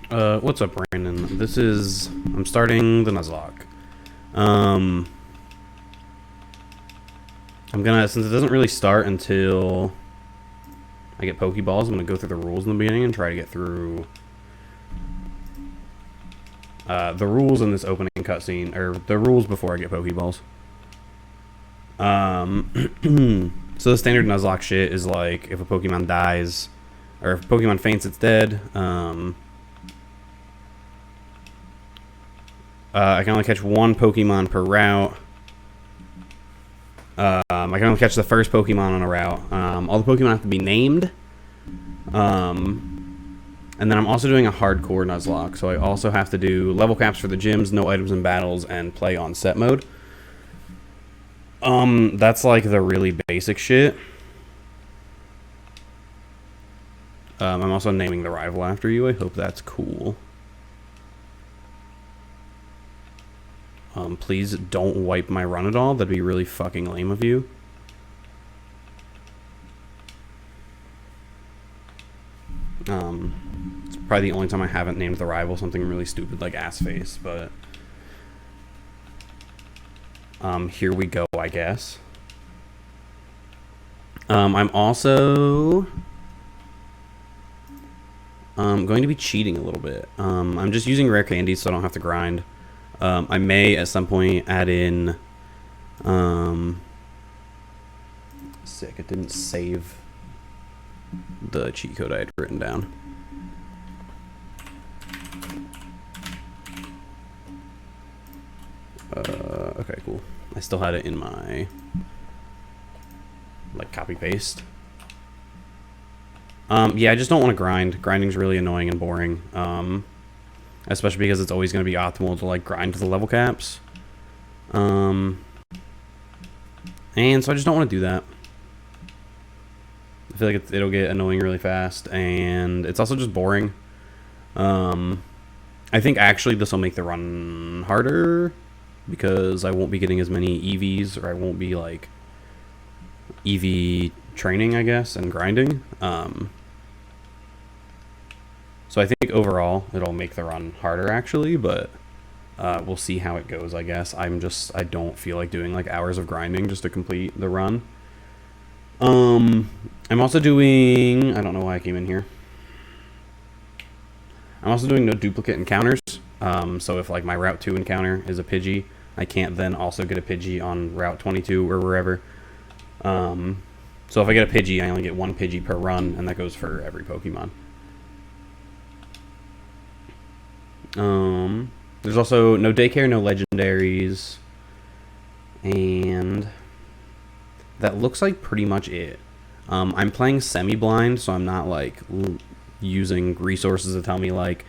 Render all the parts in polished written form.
What's up, Brandon? I'm starting the Nuzlocke. Since it doesn't really start until I get Pokeballs, I'm gonna go through the rules in the beginning and try to get through the rules in this opening cutscene, or the rules before I get Pokeballs. So the standard Nuzlocke shit is like, if a Pokemon dies, or if a Pokemon faints, it's dead. I can only catch one Pokemon per route. I can only catch the first Pokemon on a route. All the Pokemon have to be named. And then I'm also doing a hardcore Nuzlocke, so I also have to do Levelcaps for the gyms, no items in battles, and play on set mode. That's like the really basic shit. I'm also naming the rival after you. I hope that's cool. Please don't wipe my run at all. That'd be really fucking lame of you. It's probably the only time I haven't named the rival something really stupid like ass face, but here we go, I guess. I'm also going to be cheating a little bit. I'm just using rare candies so I don't have to grind. I may at some point add in sick, it didn't save the cheat code I had written down. Okay, cool. I still had it in my like copy paste. Yeah, I just don't want to grind. Grinding's really annoying and boring. Especially because it's always going to be optimal to like grind to the level caps. And so I just don't want to do that. I feel like it'll get annoying really fast, and it's also just boring. I think actually this will make the run harder because I won't be getting as many EVs, or I won't be like EV training, I guess, and grinding. So I think overall it'll make the run harder actually, but we'll see how it goes, I guess. I don't feel like doing like hours of grinding just to complete the run. I'm also doing, I don't know why I came in here. I'm also doing no duplicate encounters. So if like my Route 2 encounter is a Pidgey, I can't then also get a Pidgey on Route 22 or wherever. So if I get a Pidgey, I only get one Pidgey per run, and that goes for every Pokemon. There's also no daycare, no legendaries, and that looks like pretty much it. I'm playing semi-blind, so I'm not like using resources to tell me like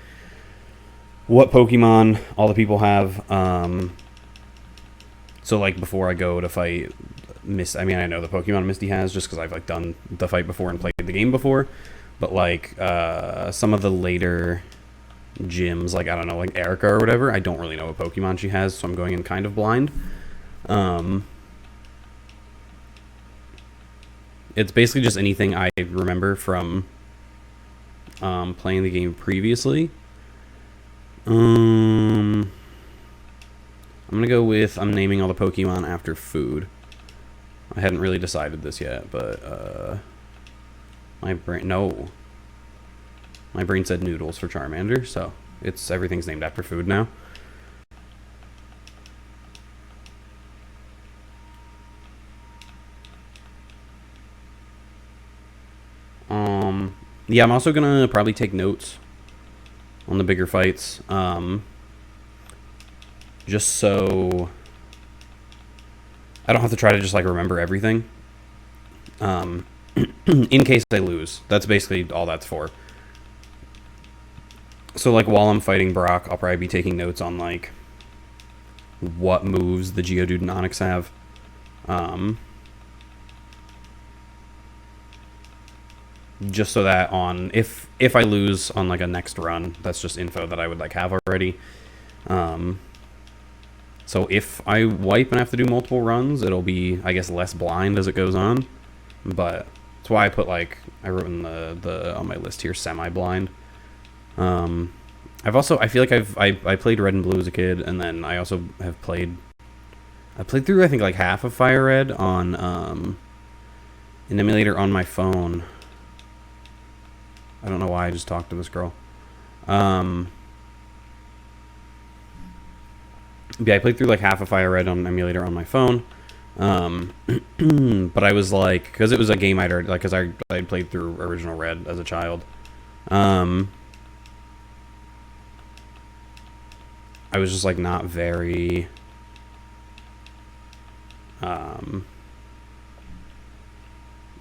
what Pokemon all the people have. So like before I go to fight Misty, I mean, I know the Pokemon Misty has just because I've like done the fight before and played the game before, but like some of the later gyms, like I don't know, like Erica or whatever, I don't really know what Pokemon she has, so I'm going in kind of blind. It's basically just anything I remember from playing the game previously. I'm gonna go with I'm naming all the Pokemon after food. I hadn't really decided this yet, but my brain said noodles for Charmander, so everything's named after food now. Yeah, I'm also gonna probably take notes on the bigger fights, just so I don't have to try to just like remember everything. In case I lose, that's basically all that's for. So like while I'm fighting Brock, I'll probably be taking notes on like what moves the Geodude and Onix have. Just so that if I lose on like a next run, that's just info that I would like have already. So if I wipe and have to do multiple runs, it'll be, I guess, less blind as it goes on. But that's why I put like, I wrote in the on my list here, semi-blind. I feel like I played Red and Blue as a kid, and then I also have I played through I think like half of Fire Red on an emulator on my phone. I don't know why I just talked to this girl. Yeah, I played through like half of Fire Red on an emulator on my phone. But I was like, because it was a game I'd already, like, because I'd played through original Red as a child. I was just like not very I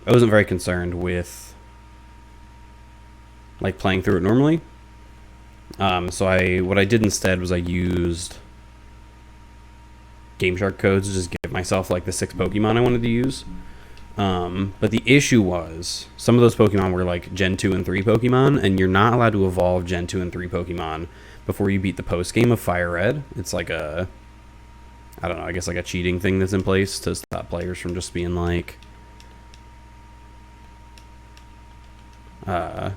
wasn't very concerned with like playing through it normally. So what I did instead was I used Game Shark codes to just give myself like the 6 Pokemon I wanted to use. But the issue was some of those Pokemon were like Gen 2 and 3 Pokemon, and you're not allowed to evolve Gen 2 and 3 Pokemon before you beat the post game of Fire Red. It's like I don't know, I guess like a cheating thing that's in place to stop players from just being like, I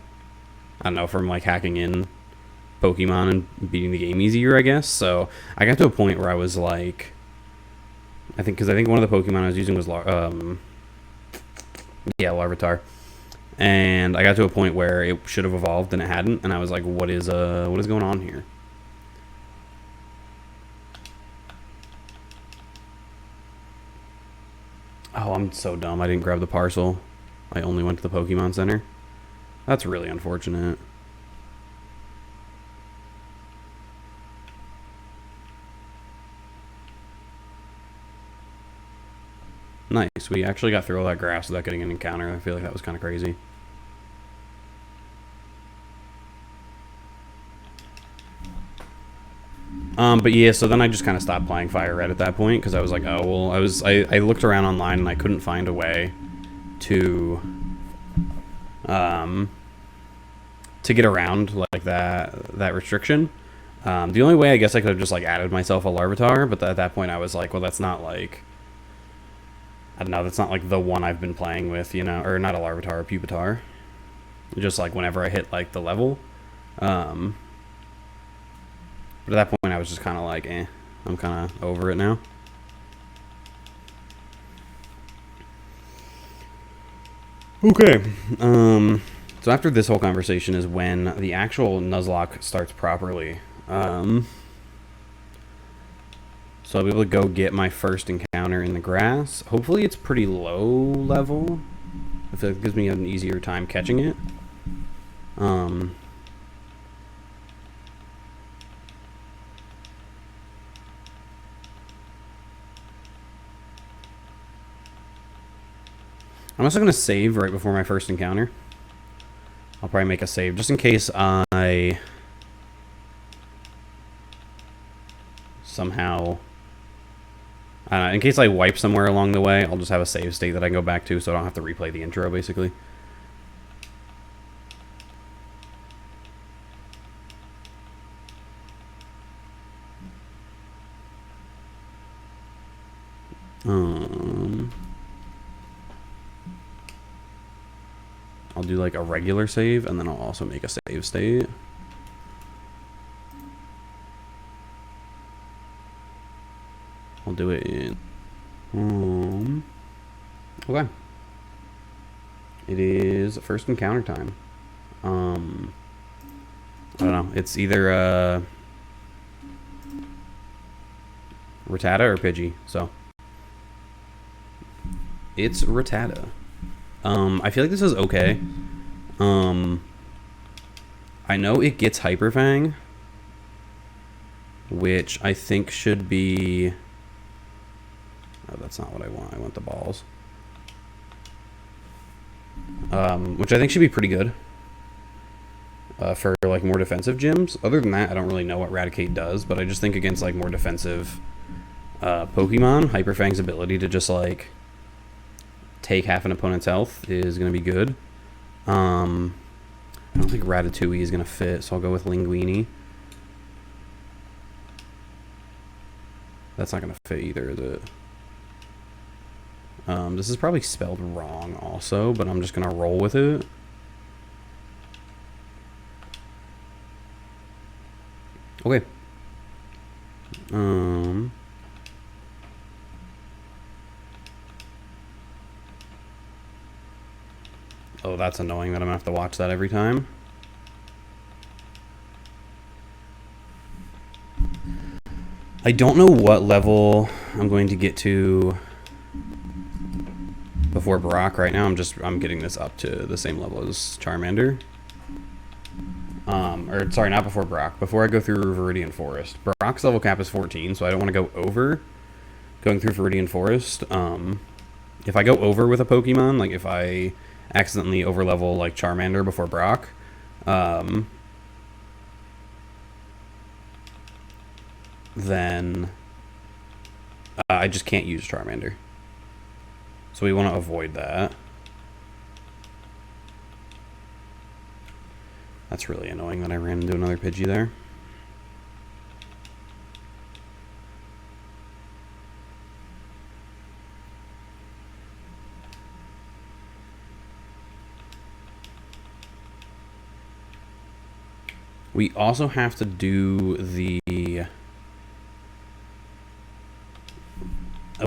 don't know, from like hacking in Pokemon and beating the game easier, I guess. So I got to a point where I was like, I think one of the Pokemon I was using was Larvitar, and I got to a point where it should have evolved and it hadn't, and I was like, what is going on here? Oh, I'm so dumb. I didn't grab the parcel. I only went to the Pokemon Center. That's really unfortunate. Nice. We actually got through all that grass without getting an encounter. I feel like that was kind of crazy. But yeah, so then I just kind of stopped playing Fire Red at that point because I was like, oh well, I looked around online and I couldn't find a way to get around like that restriction. The only way I guess I could have just like added myself a Larvitar, but at that point I was like, well, that's not like, I don't know, that's not like the one I've been playing with, you know, or not a Larvitar, a Pupitar. Just like whenever I hit like the level. But at that point I was just kind of like, I'm kind of over it now. Okay. So after this whole conversation is when the actual Nuzlocke starts properly. So I'll be able to go get my first encounter in the grass. Hopefully it's pretty low level. I feel like it gives me an easier time catching it. I'm also going to save right before my first encounter. I'll probably make a save just in case I somehow, in case I wipe somewhere along the way, I'll just have a save state that I can go back to so I don't have to replay the intro, basically. I'll do like a regular save, and then I'll also make a save state. I'll do it in... okay. It is first encounter time. I don't know. It's either Rattata or Pidgey, so... it's Rattata. I feel like this is okay. I know it gets Hyper Fang, which I think should be... oh, that's not what I want. I want the balls. Which I think should be pretty good for like more defensive gyms. Other than that, I don't really know what Raticate does, but I just think against like more defensive Pokemon, Hyper Fang's ability to just like take half an opponent's health is going to be good. I don't think Ratatouille is going to fit, so I'll go with Linguini. That's not going to fit either, is it? This is probably spelled wrong also, but I'm just going to roll with it. Okay. Oh, that's annoying that I'm gonna have to watch that every time. I don't know what level I'm going to get to before Brock. Right now, I'm getting this up to the same level as Charmander. Or sorry, not before Brock. Before I go through Viridian Forest. Brock's level cap is 14, so I don't want to go over going through Viridian Forest. If I go over with a Pokemon, like if I accidentally overlevel like Charmander before Brock, then I just can't use Charmander. So we want to avoid that. That's really annoying that I ran into another Pidgey there. We also have to do the...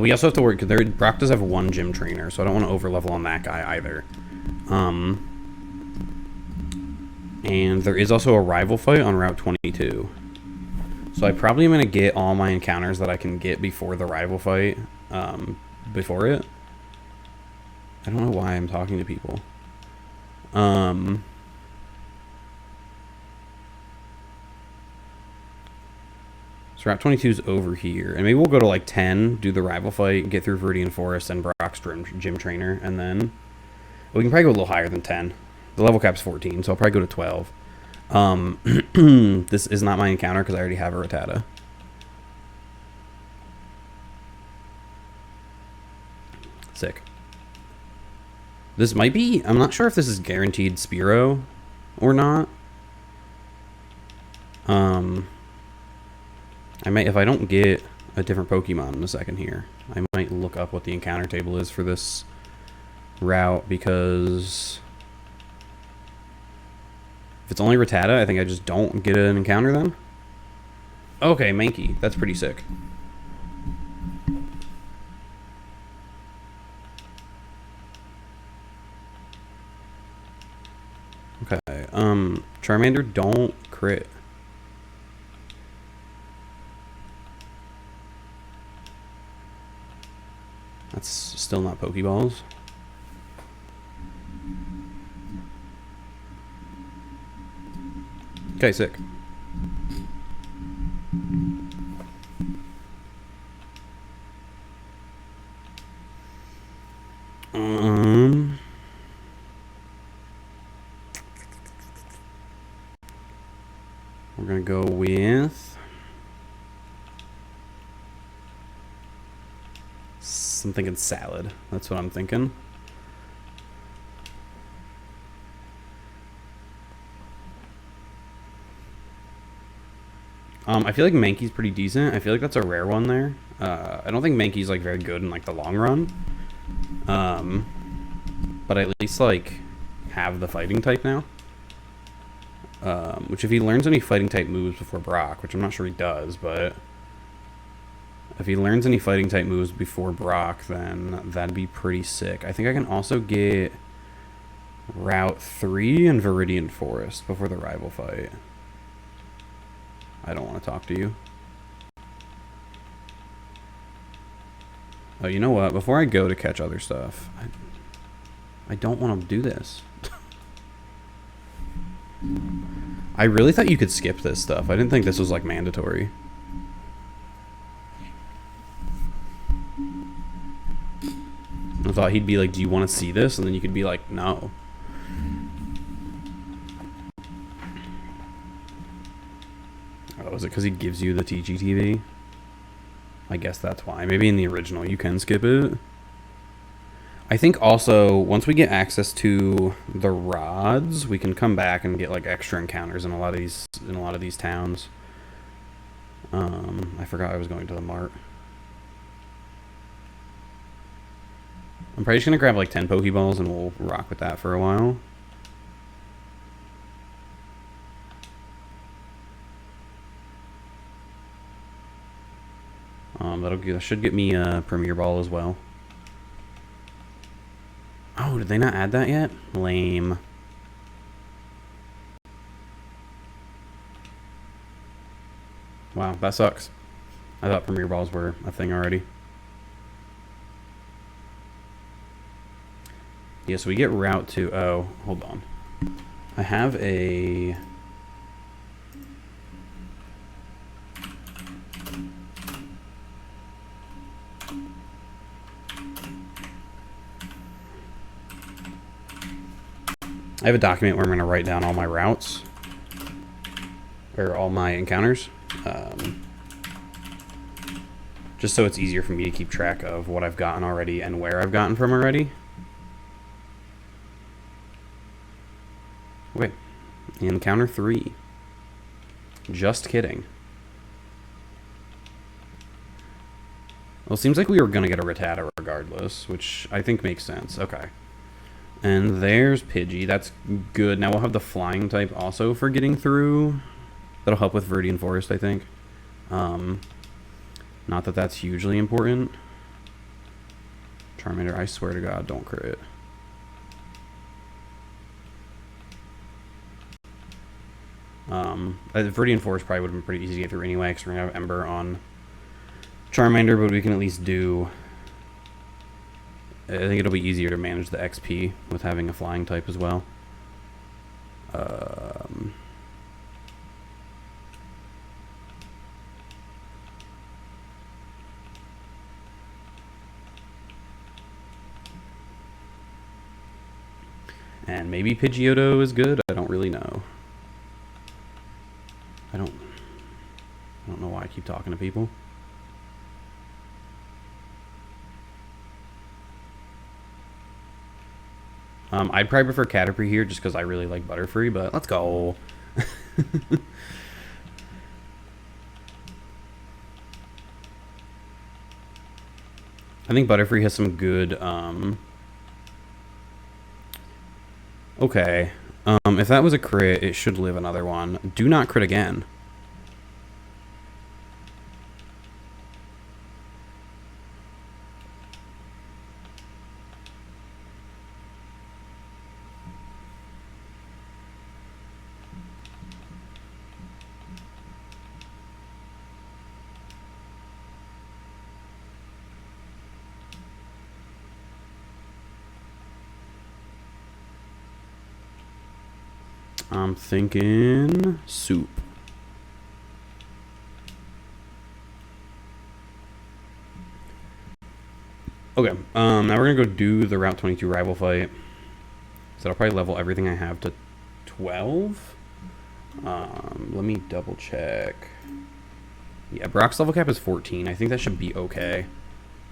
we also have to work... Brock does have one gym trainer, so I don't want to overlevel on that guy either. And there is also a rival fight on Route 22. So I probably am going to get all my encounters that I can get before the rival fight, before it. I don't know why I'm talking to people. So Route 22 is over here. And maybe we'll go to like 10, do the rival fight, get through Viridian Forest and Brock's gym trainer, and then... we can probably go a little higher than 10. The level cap's 14, so I'll probably go to 12. This is not my encounter because I already have a Rattata. Sick. This might be... I'm not sure if this is guaranteed Spearow or not. I might... if I don't get a different Pokemon in a second here, I might look up what the encounter table is for this route, because... if it's only Rattata, I think I just don't get an encounter then. Okay, Mankey. That's pretty sick. Okay, Charmander, don't crit. That's still not Pokeballs. Okay, sick. We're gonna go with I'm thinking salad. That's what I'm thinking. I feel like Mankey's pretty decent. I feel like that's a rare one there. I don't think Mankey's like very good in like the long run. But I at least like have the fighting type now. Which if he learns any fighting type moves before Brock, which I'm not sure he does, but if he learns any fighting type moves before Brock, then that'd be pretty sick. I think I can also get Route 3 and Viridian Forest before the rival fight. I don't want to talk to you. Oh, you know what? Before I go to catch other stuff, I don't want to do this. I really thought you could skip this stuff. I didn't think this was like mandatory. I thought he'd be like, do you want to see this? And then you could be like, no. Oh, is it because he gives you the TGTV? I guess that's why. Maybe in the original you can skip it. I think also once we get access to the rods, we can come back and get like extra encounters in a lot of these towns. I forgot I was going to the mart. I'm probably just gonna grab like 10 Pokeballs and we'll rock with that for a while. That should get me a Premier Ball as well. Oh, did they not add that yet? Lame. Wow, that sucks. I thought Premier Balls were a thing already. Yeah, so we get Route 2. Oh, hold on. I have a... I have a document where I'm going to write down all my routes. Or all my encounters. Just so it's easier for me to keep track of what I've gotten already and where I've gotten from already. Wait. Encounter 3. Just kidding. Well, it seems like we were going to get a Rattata regardless, which I think makes sense. Okay. And there's Pidgey. That's good. Now we'll have the flying type also for getting through. That'll help with Viridian Forest, I think. Not that that's hugely important. Charmander, I swear to God, don't crit. Viridian Forest probably would have been pretty easy to get through anyway, because we're going to have Ember on Charmander, but we can at least do... I think it'll be easier to manage the XP with having a flying type as well. And maybe Pidgeotto is good. I don't really know. I don't know why I keep talking to people. I'd probably prefer Caterpie here just because I really like Butterfree, but let's go. I think Butterfree has some good, okay. If that was a crit, it should live another one. Do not crit again. I'm thinking soup. Okay, now we're gonna go do the Route 22 rival fight. So I'll probably level everything I have to 12. Let me double check. Yeah, Brock's level cap is 14. I think that should be okay.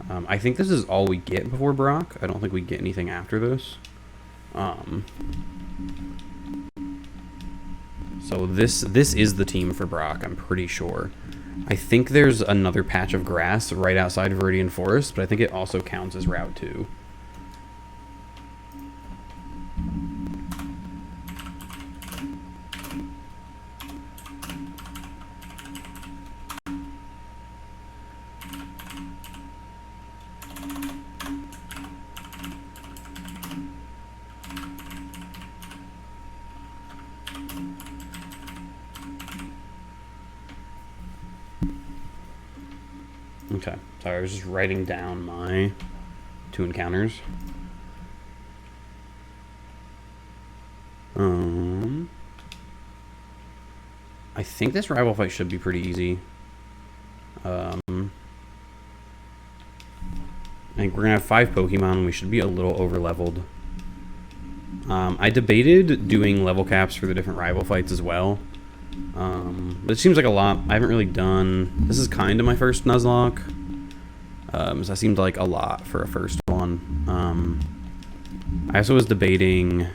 I think this is all we get before Brock. I don't think we get anything after this. So this is the team for Brock, I'm pretty sure. I think there's another patch of grass right outside Viridian Forest, but I think it also counts as Route 2. Okay, sorry, I was just writing down my 2 encounters. I think this rival fight should be pretty easy. I think we're gonna have 5 Pokemon. We should be a little over leveled. I debated doing level caps for the different rival fights as well. But it seems like a lot. I haven't really done... This is kind of my first Nuzlocke. So that seemed like a lot for a first one. I also was debating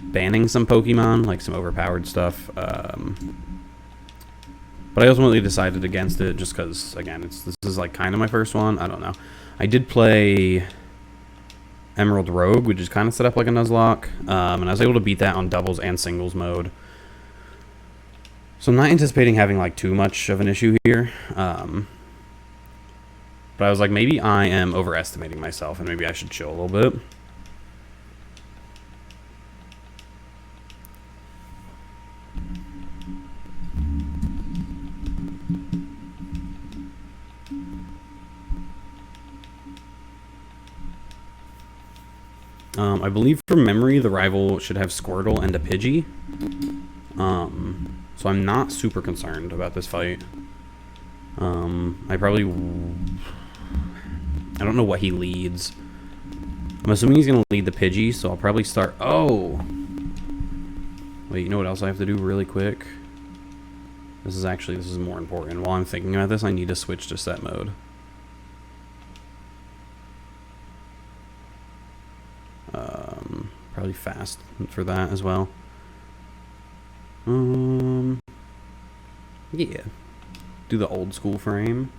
banning some Pokemon, like some overpowered stuff. But I ultimately decided against it just because, again, this is like kind of my first one. I don't know. I did play Emerald Rogue, which is kind of set up like a Nuzlocke, and I was able to beat that on doubles and singles mode. So I'm not anticipating having like too much of an issue here. But I was like, maybe I am overestimating myself and maybe I should chill a little bit. I believe from memory the rival should have Squirtle and a Pidgey. So I'm not super concerned about this fight. I don't know what he leads. I'm assuming he's going to lead the Pidgey, so I'll probably start... Oh! Wait, you know what else I have to do really quick? This is more important. While I'm thinking about this, I need to switch to set mode. Probably fast for that as well. Yeah. Do the old school frame.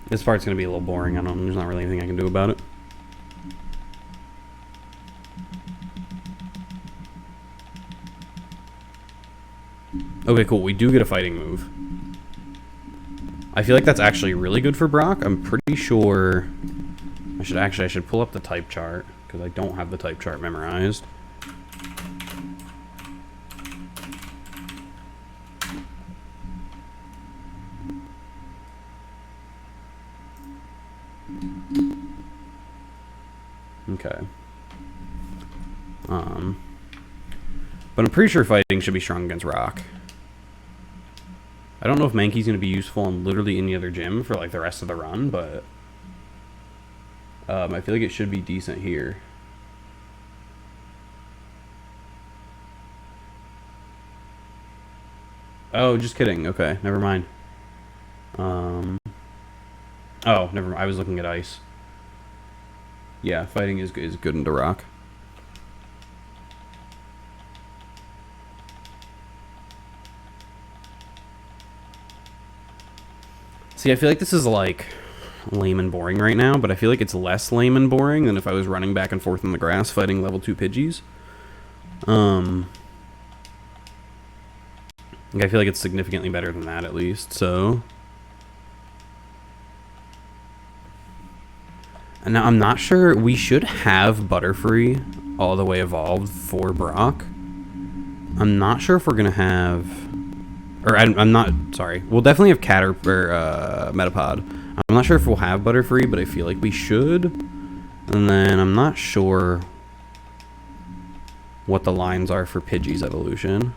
This part's gonna be a little boring. There's not really anything I can do about it. Okay, cool. We do get a fighting move. I feel like that's actually really good for Brock. I'm pretty sure I should pull up the type chart because I don't have the type chart memorized. Okay. But I'm pretty sure fighting should be strong against rock. I don't know if Mankey's going to be useful in literally any other gym for like the rest of the run, but I feel like it should be decent here. Oh, just kidding. Okay, never mind. Oh, never mind. I was looking at ice. Yeah, fighting is good into rock. See, I feel like this is like lame and boring right now, but I feel like it's less lame and boring than if I was running back and forth in the grass fighting level 2 Pidgeys. I feel like it's significantly better than that at least, so... And now I'm not sure, we should have Butterfree all the way evolved for Brock. I'm not sure if we're going to have... Or I'm not, sorry. We'll definitely have Metapod. I'm not sure if we'll have Butterfree, but I feel like we should. And then I'm not sure what the lines are for Pidgey's evolution.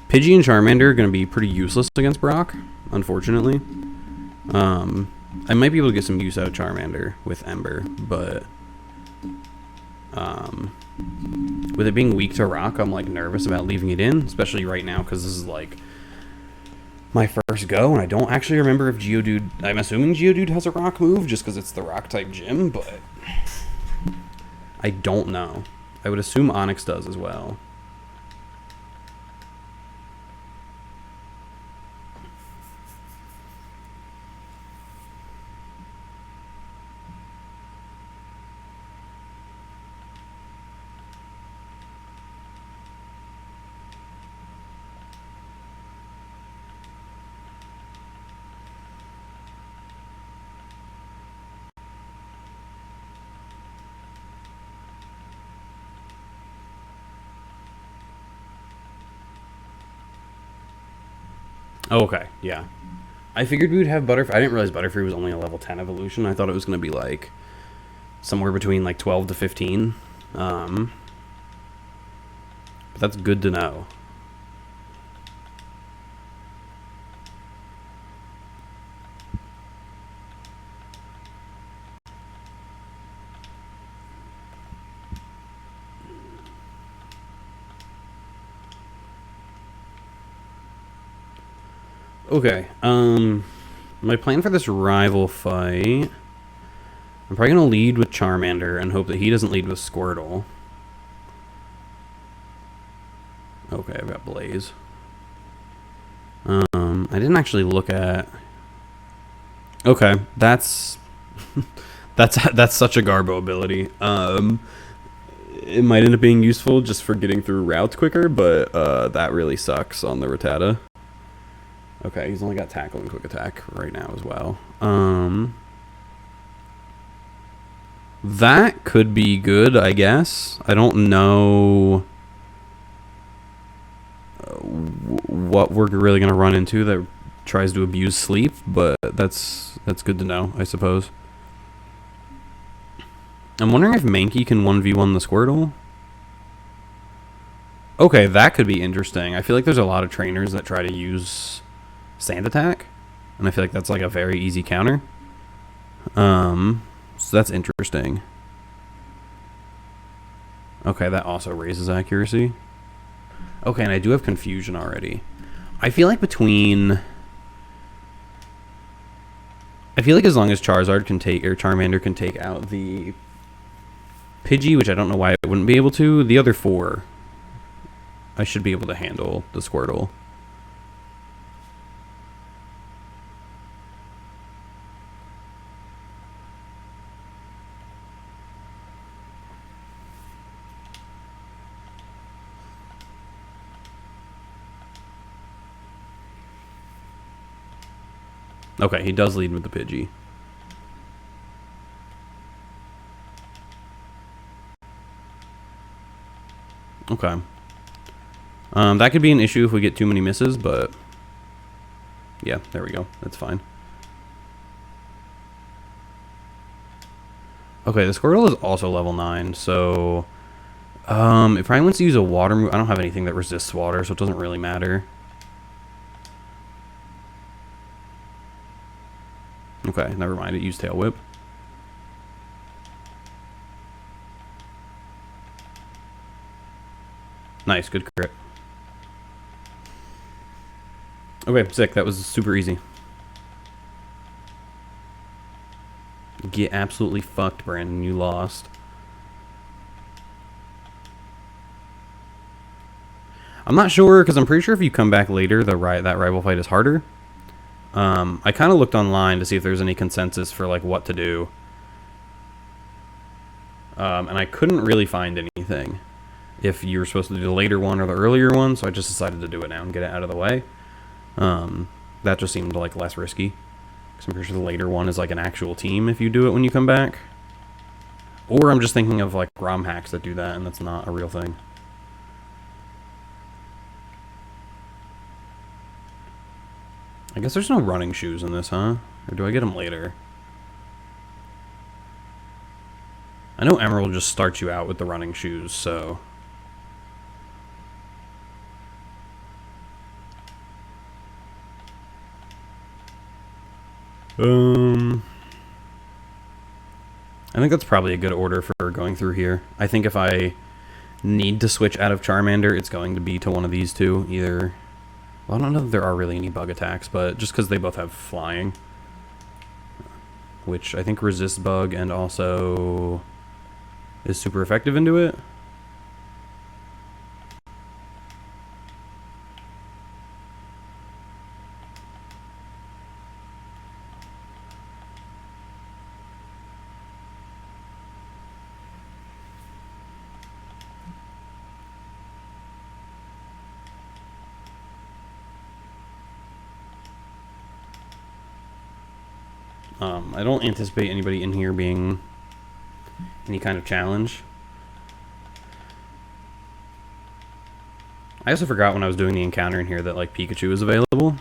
Pidgey and Charmander are going to be pretty useless against Brock, unfortunately. I might be able to get some use out of Charmander with Ember, but with it being weak to rock, I'm like nervous about leaving it in, especially right now because this is like my first go, and I don't actually remember if Geodude... I'm assuming Geodude has a rock move just because it's the rock-type gym, but I don't know. I would assume Onix does as well. Oh, okay, yeah. I figured we would have Butterfree. I didn't realize Butterfree was only a level 10 evolution. I thought it was going to be like somewhere between like 12 to 15. But that's good to know. Okay, my plan for this rival fight, I'm probably going to lead with Charmander and hope that he doesn't lead with Squirtle. Okay, I've got Blaze. I didn't actually look at... Okay, that's... that's such a Garbo ability. It might end up being useful just for getting through routes quicker, but that really sucks on the Rattata. Okay, he's only got Tackle and Quick Attack right now as well. That could be good, I guess. I don't know what we're really going to run into that tries to abuse sleep, but that's good to know, I suppose. I'm wondering if Mankey can 1v1 the Squirtle. Okay, that could be interesting. I feel like there's a lot of trainers that try to use Sand Attack, and I feel like that's like a very easy counter. So that's interesting. Okay, that also raises accuracy. Okay, and I do have Confusion already. I feel like as long as Charizard can take, or Charmander can take out the Pidgey, which I don't know why it wouldn't be able to, the other four, I should be able to handle the Squirtle. Okay, he does lead with the Pidgey. Okay. That could be an issue if we get too many misses, but yeah, there we go. That's fine. Okay, the Squirtle is also level 9, so it probably wants to use a water move. I don't have anything that resists water, so it doesn't really matter. Okay, never mind. It used Tail Whip. Nice, good crit. Okay, sick. That was super easy. Get absolutely fucked, Brandon. You lost. I'm not sure, because I'm pretty sure if you come back later, that rival fight is harder. I kind of looked online to see if there's any consensus for like what to do. And I couldn't really find anything. If you were supposed to do the later one or the earlier one, so I just decided to do it now and get it out of the way. That just seemed like less risky. Because I'm pretty sure the later one is like an actual team if you do it when you come back. Or I'm just thinking of like ROM hacks that do that, and that's not a real thing. I guess there's no running shoes in this, huh? Or do I get them later? I know Emerald just starts you out with the running shoes, so... I think that's probably a good order for going through here. I think if I need to switch out of Charmander, it's going to be to one of these two. Either... Well, I don't know if there are really any bug attacks, but just because they both have flying. Which I think resists bug and also is super effective into it. I don't anticipate anybody in here being any kind of challenge. I also forgot when I was doing the encounter in here that like Pikachu is available.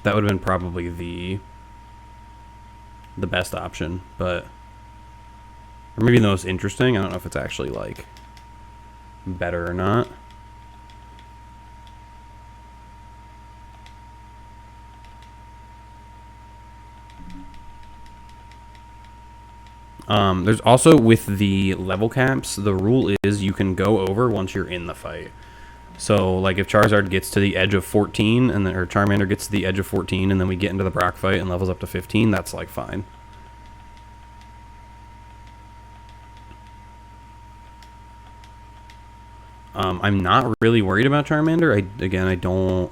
That would have been probably the best option, but or maybe the most interesting. I don't know if it's actually like better or not. There's also with the level caps, the rule is you can go over once you're in the fight. So, like, if Charizard gets to the edge of 14, and then, or Charmander gets to the edge of 14, and then we get into the Brock fight and levels up to 15, that's, like, fine. I'm not really worried about Charmander. I don't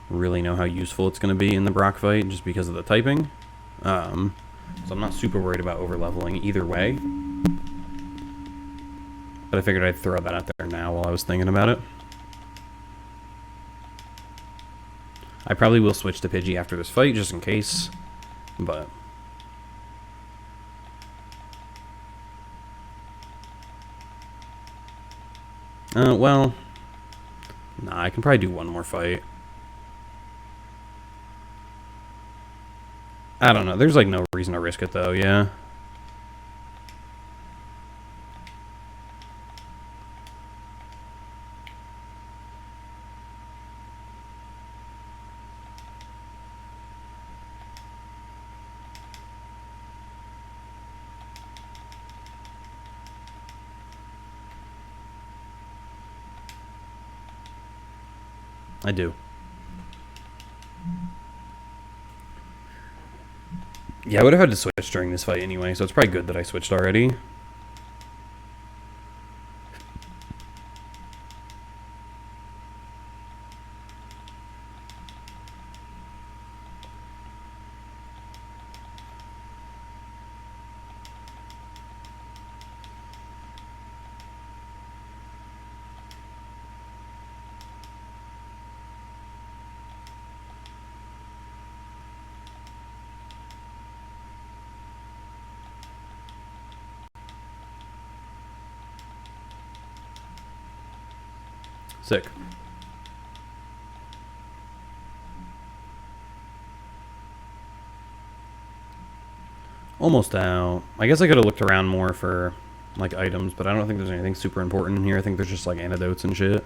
really know how useful it's going to be in the Brock fight just because of the typing. So I'm not super worried about over-leveling either way. But I figured I'd throw that out there now while I was thinking about it. I probably will switch to Pidgey after this fight just in case, but... well... Nah, I can probably do one more fight. I don't know. There's, like, no reason to risk it, though, yeah. I do. Yeah, I would have had to switch during this fight anyway, so it's probably good that I switched already. Sick. Almost out. I guess I could have looked around more for, like, items, but I don't think there's anything super important in here. I think there's just, like, antidotes and shit.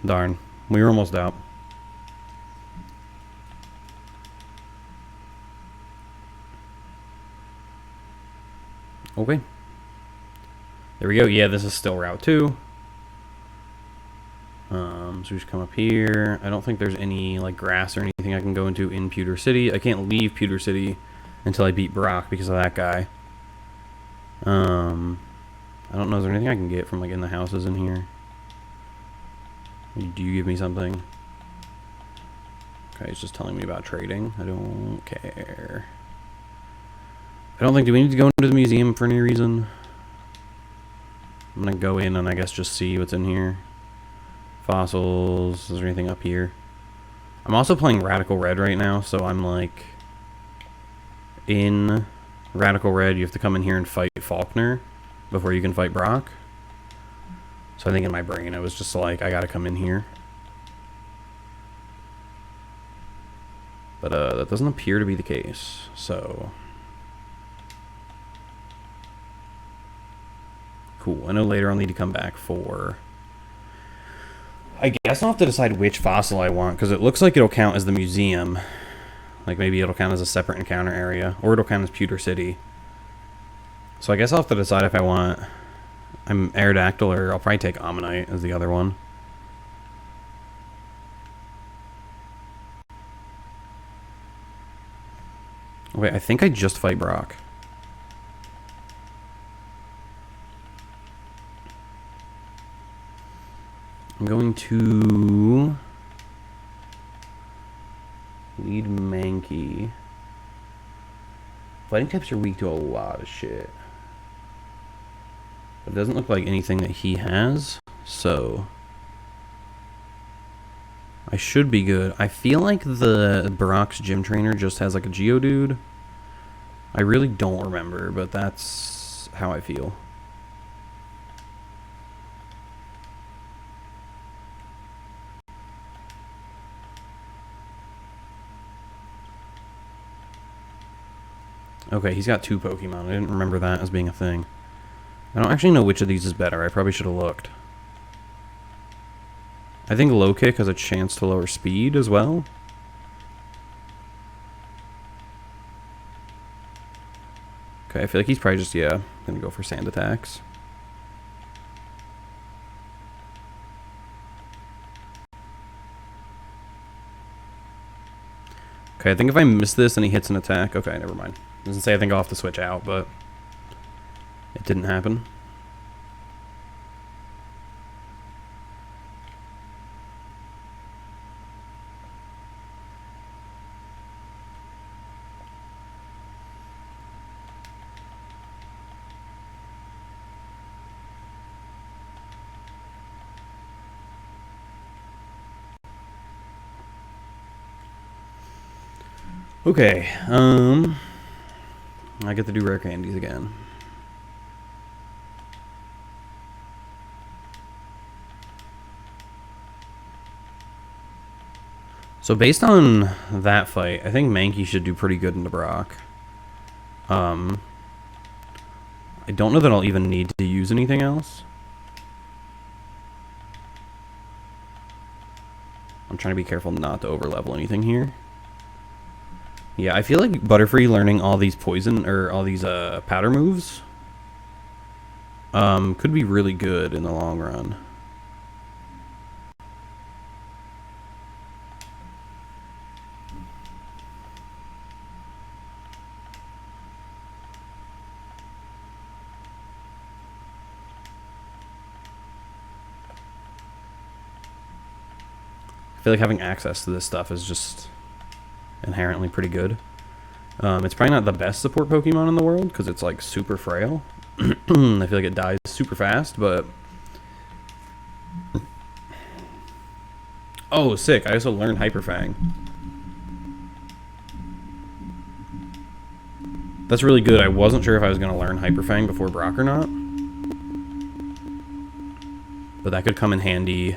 Darn. We were almost out. Okay. There we go. Yeah, this is still Route 2. So we just come up here. I don't think there's any, like, grass or anything I can go into in Pewter City. I can't leave Pewter City until I beat Brock because of that guy. I don't know. Is there anything I can get from, like, in the houses in here? Do you give me something? Okay, it's just telling me about trading. I don't care. I don't think... Do we need to go into the museum for any reason? I'm gonna go in and I guess just see what's in here. Fossils. Is there anything up here? I'm also playing Radical Red right now, so I'm like... In Radical Red, you have to come in here and fight Faulkner before you can fight Brock. So I think in my brain I was just like, I gotta come in here. But that doesn't appear to be the case, so... Cool. I know later I'll need to come back for... I guess I'll have to decide which fossil I want, because it looks like it'll count as the museum. Like, maybe it'll count as a separate encounter area, or it'll count as Pewter City. So I guess I'll have to decide if I want... I'm Aerodactyl, or I'll probably take Ammonite as the other one. Wait, I think I just fight Brock. I'm going to lead Mankey. Fighting types are weak to a lot of shit. But it doesn't look like anything that he has, so I should be good. I feel like the Brock's gym trainer just has like a Geodude. I really don't remember, but that's how I feel. Okay, he's got 2 Pokemon. I didn't remember that as being a thing. I don't actually know which of these is better. I probably should have looked. I think Low Kick has a chance to lower speed as well. Okay, I feel like he's probably just, yeah, gonna go for Sand Attacks. Okay, I think if I miss this and he hits an attack... Okay, never mind. Doesn't say I think I'll have to switch out, but... It didn't happen. Okay, I get to do rare candies again. So based on that fight, I think Mankey should do pretty good into Brock. I don't know that I'll even need to use anything else. I'm trying to be careful not to overlevel anything here. Yeah, I feel like Butterfree learning all these poison or all these powder moves could be really good in the long run. I feel like having access to this stuff is just inherently pretty good. It's probably not the best support Pokemon in the world because it's like super frail. I feel like it dies super fast, but... Oh, sick. I also learned Hyper Fang. That's really good. I wasn't sure if I was going to learn Hyper Fang before Brock or not. But that could come in handy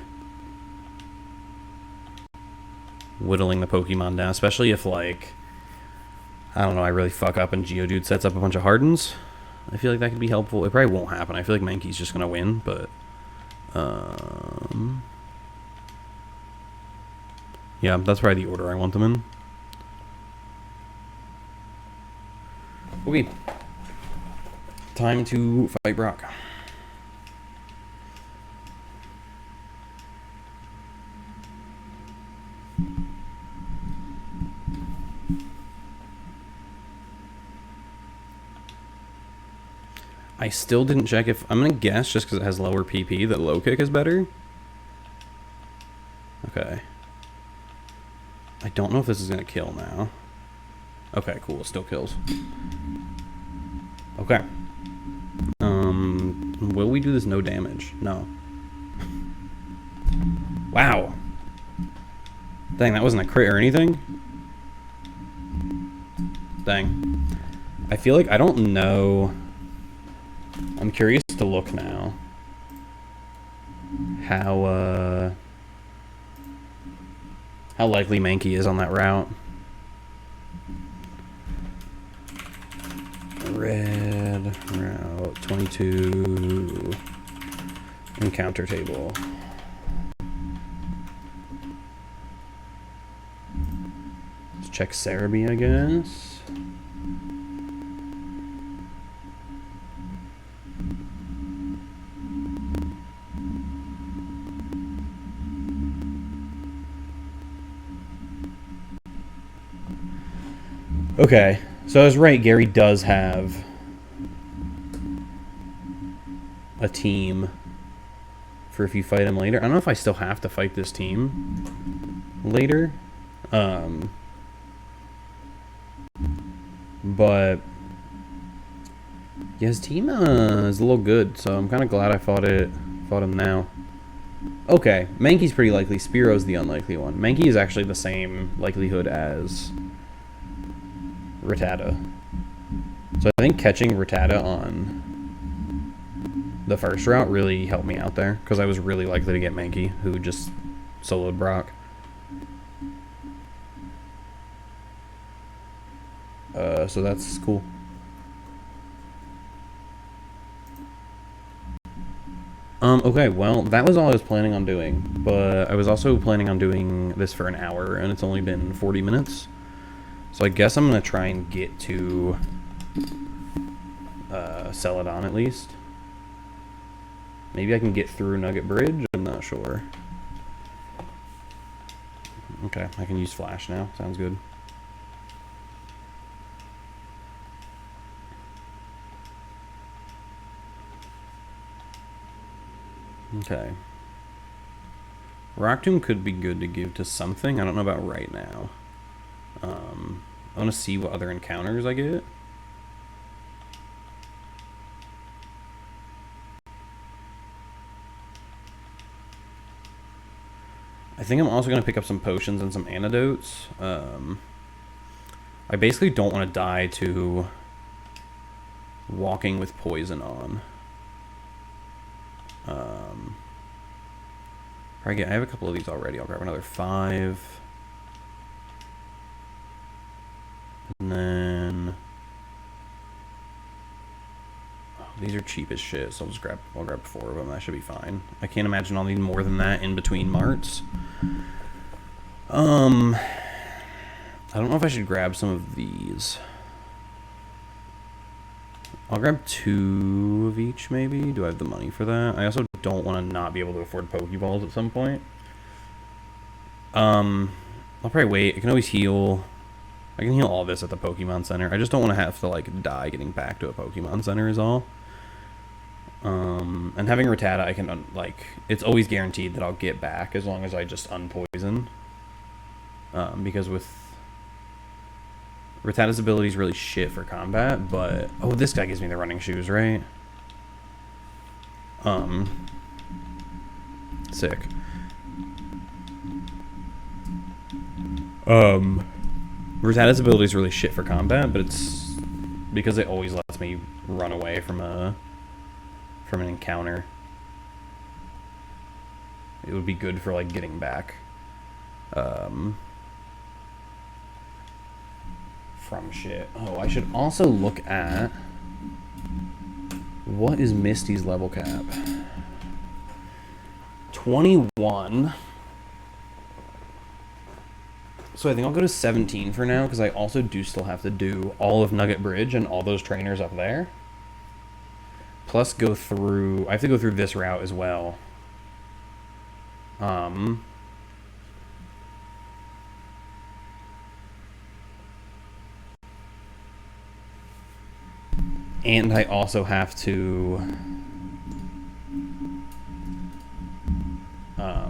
whittling the Pokemon down, especially if, like, I don't know, I really fuck up and Geodude sets up a bunch of Hardens. I feel like that could be helpful. It probably won't happen. I feel like Mankey's just going to win, but... yeah, that's probably the order I want them in. Okay. Time to fight Brock. I still didn't check if... I'm going to guess, just because it has lower PP, that low kick is better. Okay. I don't know if this is going to kill now. Okay, cool. It still kills. Okay. Will we do this no damage? No. Wow. Dang, that wasn't a crit or anything? Dang. I feel like I don't know... I'm curious to look now how likely Mankey is on that route. Red route 22 encounter table. Let's check Cerulean, I guess. Okay, so I was right, Gary does have a team for if you fight him later. I don't know if I still have to fight this team later. But yeah, his team is a little good, so I'm kind of glad I fought him now. Okay, Mankey's pretty likely. Spearo's the unlikely one. Mankey is actually the same likelihood as Rattata. So I think catching Rattata on the first route really helped me out there, because I was really likely to get Mankey, who just soloed Brock. So that's cool. Okay, well, that was all I was planning on doing, but I was also planning on doing this for an hour, and it's only been 40 minutes. So I guess I'm going to try and get to Celadon at least. Maybe I can get through Nugget Bridge, I'm not sure. Okay, I can use Flash now, sounds good. Okay. Rock Tomb could be good to give to something. I don't know about right now. I want to see what other encounters I get. I think I'm also going to pick up some potions and some antidotes. I basically don't want to die to walking with poison on. I have a couple of these already. I'll grab another 5. And then these are cheap as shit, so I'll grab 4 of them. That should be fine. I can't imagine I'll need more than that in between marts. I don't know if I should grab some of these. I'll grab 2 of each, maybe. Do I have the money for that? I also don't want to not be able to afford Pokeballs at some point. I'll probably wait. I can always heal. I can heal all this at the Pokemon Center. I just don't want to have to, like, die getting back to a Pokemon Center is all. And having Rattata, I can, like, it's always guaranteed that I'll get back as long as I just unpoison. Because with Rattata's ability is really shit for combat, but... Oh, this guy gives me the running shoes, right? Sick. Rattata's ability is really shit for combat, but it's... because it always lets me run away from an encounter. It would be good for, like, getting back. From shit. Oh, I should also look at what is Misty's level cap. 21. So I think I'll go to 17 for now, because I also do still have to do all of Nugget Bridge and all those trainers up there. Plus go through... I have to go through this route as well. And I also have to... I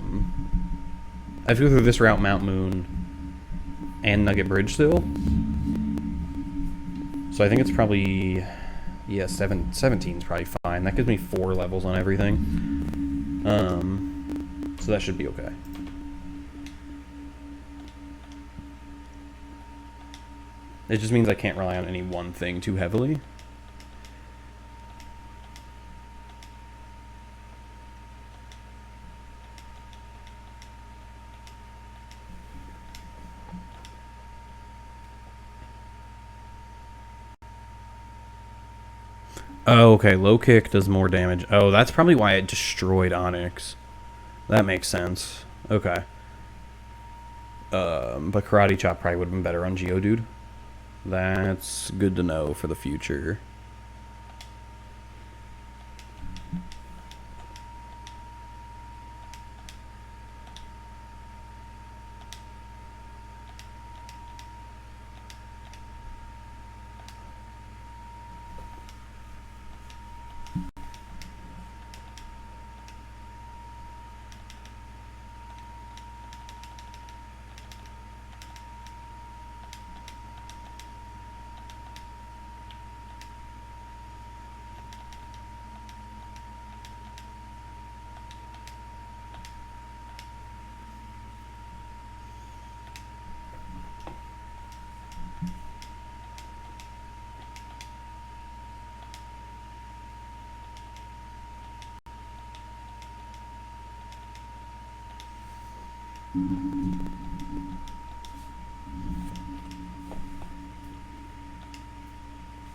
have to go through this route, Mount Moon, and Nugget Bridge still. So I think it's probably... Yeah, 17 is probably fine. That gives me 4 levels on everything. So that should be okay. It just means I can't rely on any one thing too heavily. Oh, okay. Low kick does more damage. Oh, that's probably why it destroyed Onyx. That makes sense. Okay. But Karate Chop probably would have been better on Geodude. That's good to know for the future.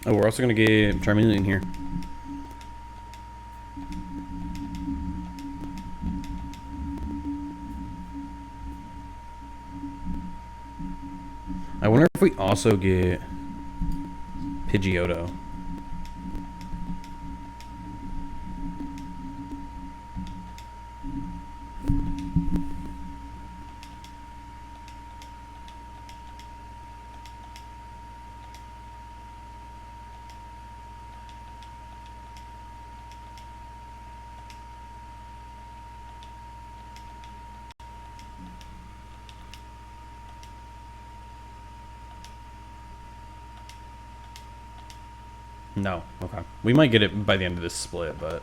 Oh, we're also going to get Charmeleon here. I wonder if we also get Pidgeotto. No. Okay. We might get it by the end of this split, but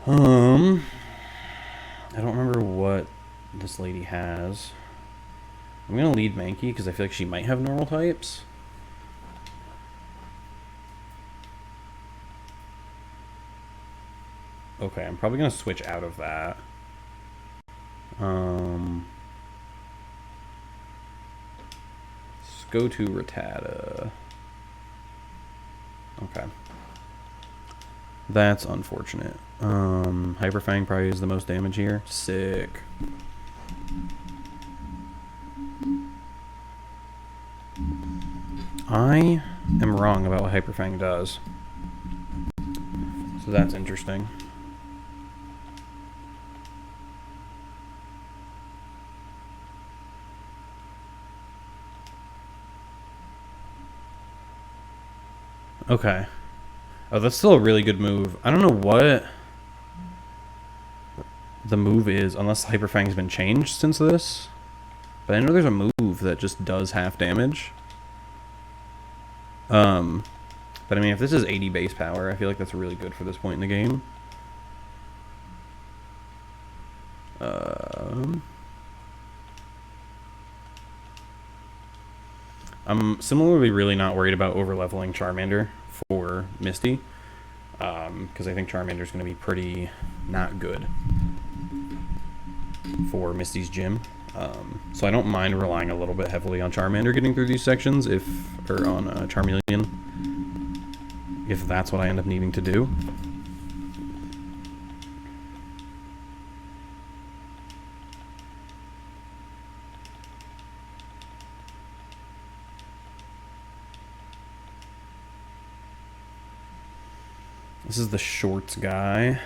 I don't remember what this lady has. I'm gonna lead Mankey because I feel like she might have normal types. Okay, I'm probably gonna switch out of that. Let's go to Rattata. Okay. That's unfortunate. Hyper Fang probably is the most damage here. Sick. I am wrong about what Hyper Fang does. So that's interesting. Okay. Oh, that's still a really good move. I don't know what the move is, unless Hyper Fang's been changed since this. But I know there's a move that just does half damage. But I mean, if this is 80 base power, I feel like that's really good for this point in the game. I'm similarly really not worried about over-leveling Charmander for Misty, because I think Charmander's going to be pretty not good for Misty's gym. So I don't mind relying a little bit heavily on Charmander getting through these sections, or on Charmeleon, if that's what I end up needing to do. This is the shorts guy.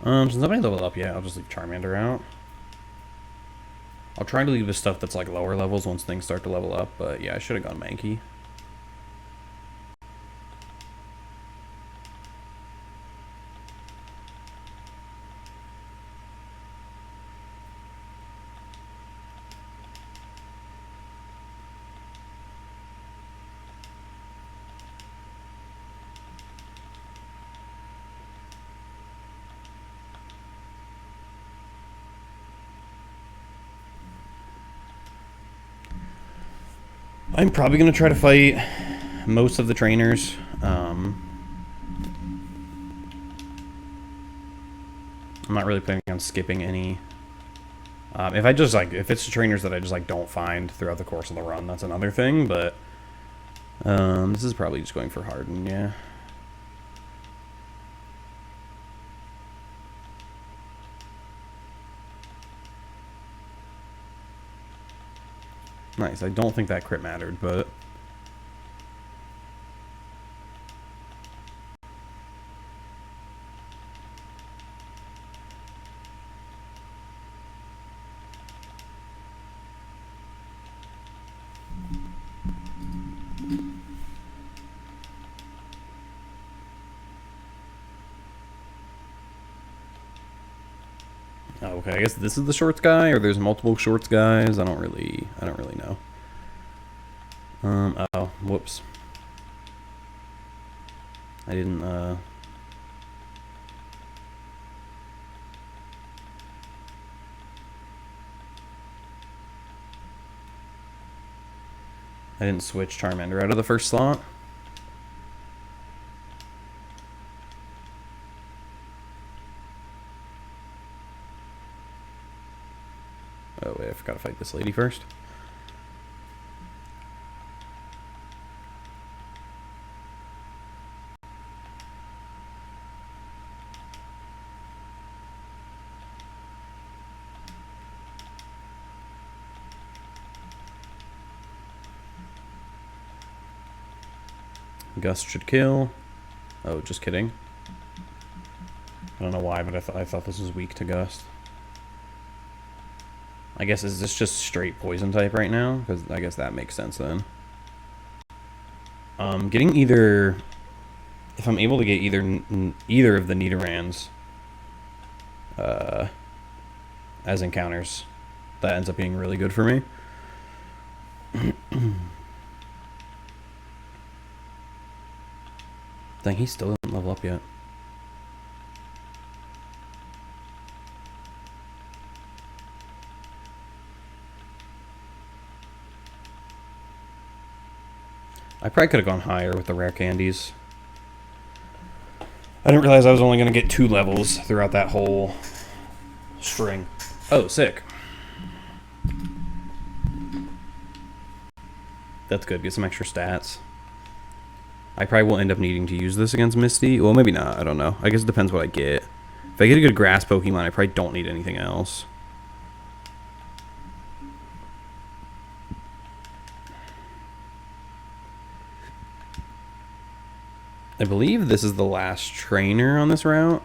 Since nobody leveled up yet, I'll just leave Charmander out. I'll try to leave the stuff that's like lower levels once things start to level up, but yeah, I should have gone Mankey. I'm probably going to try to fight most of the trainers. I'm not really planning on skipping any. If it's trainers that I just like don't find throughout the course of the run, that's another thing. But this is probably just going for Harden, yeah. Nice. I don't think that crit mattered, but okay, I guess this is the shorts guy, or there's multiple shorts guys. I don't really know. Oh, whoops. I didn't, I didn't switch Charmander out of the first slot. Oh, wait, I forgot to fight this lady first. Gust should kill. Oh, just kidding. I don't know why, but I thought this was weak to Gust. I guess, is this just straight poison type right now? Because I guess that makes sense then. Getting either... If I'm able to get either of the Nidorans as encounters, that ends up being really good for me. Dang, he still doesn't level up yet. I probably could have gone higher with the rare candies. I didn't realize I was only going to get 2 levels throughout that whole string. Oh, sick. That's good. Get some extra stats. I probably will end up needing to use this against Misty. Well, maybe not. I don't know. I guess it depends what I get. If I get a good grass Pokemon, I probably don't need anything else. I believe this is the last trainer on this route.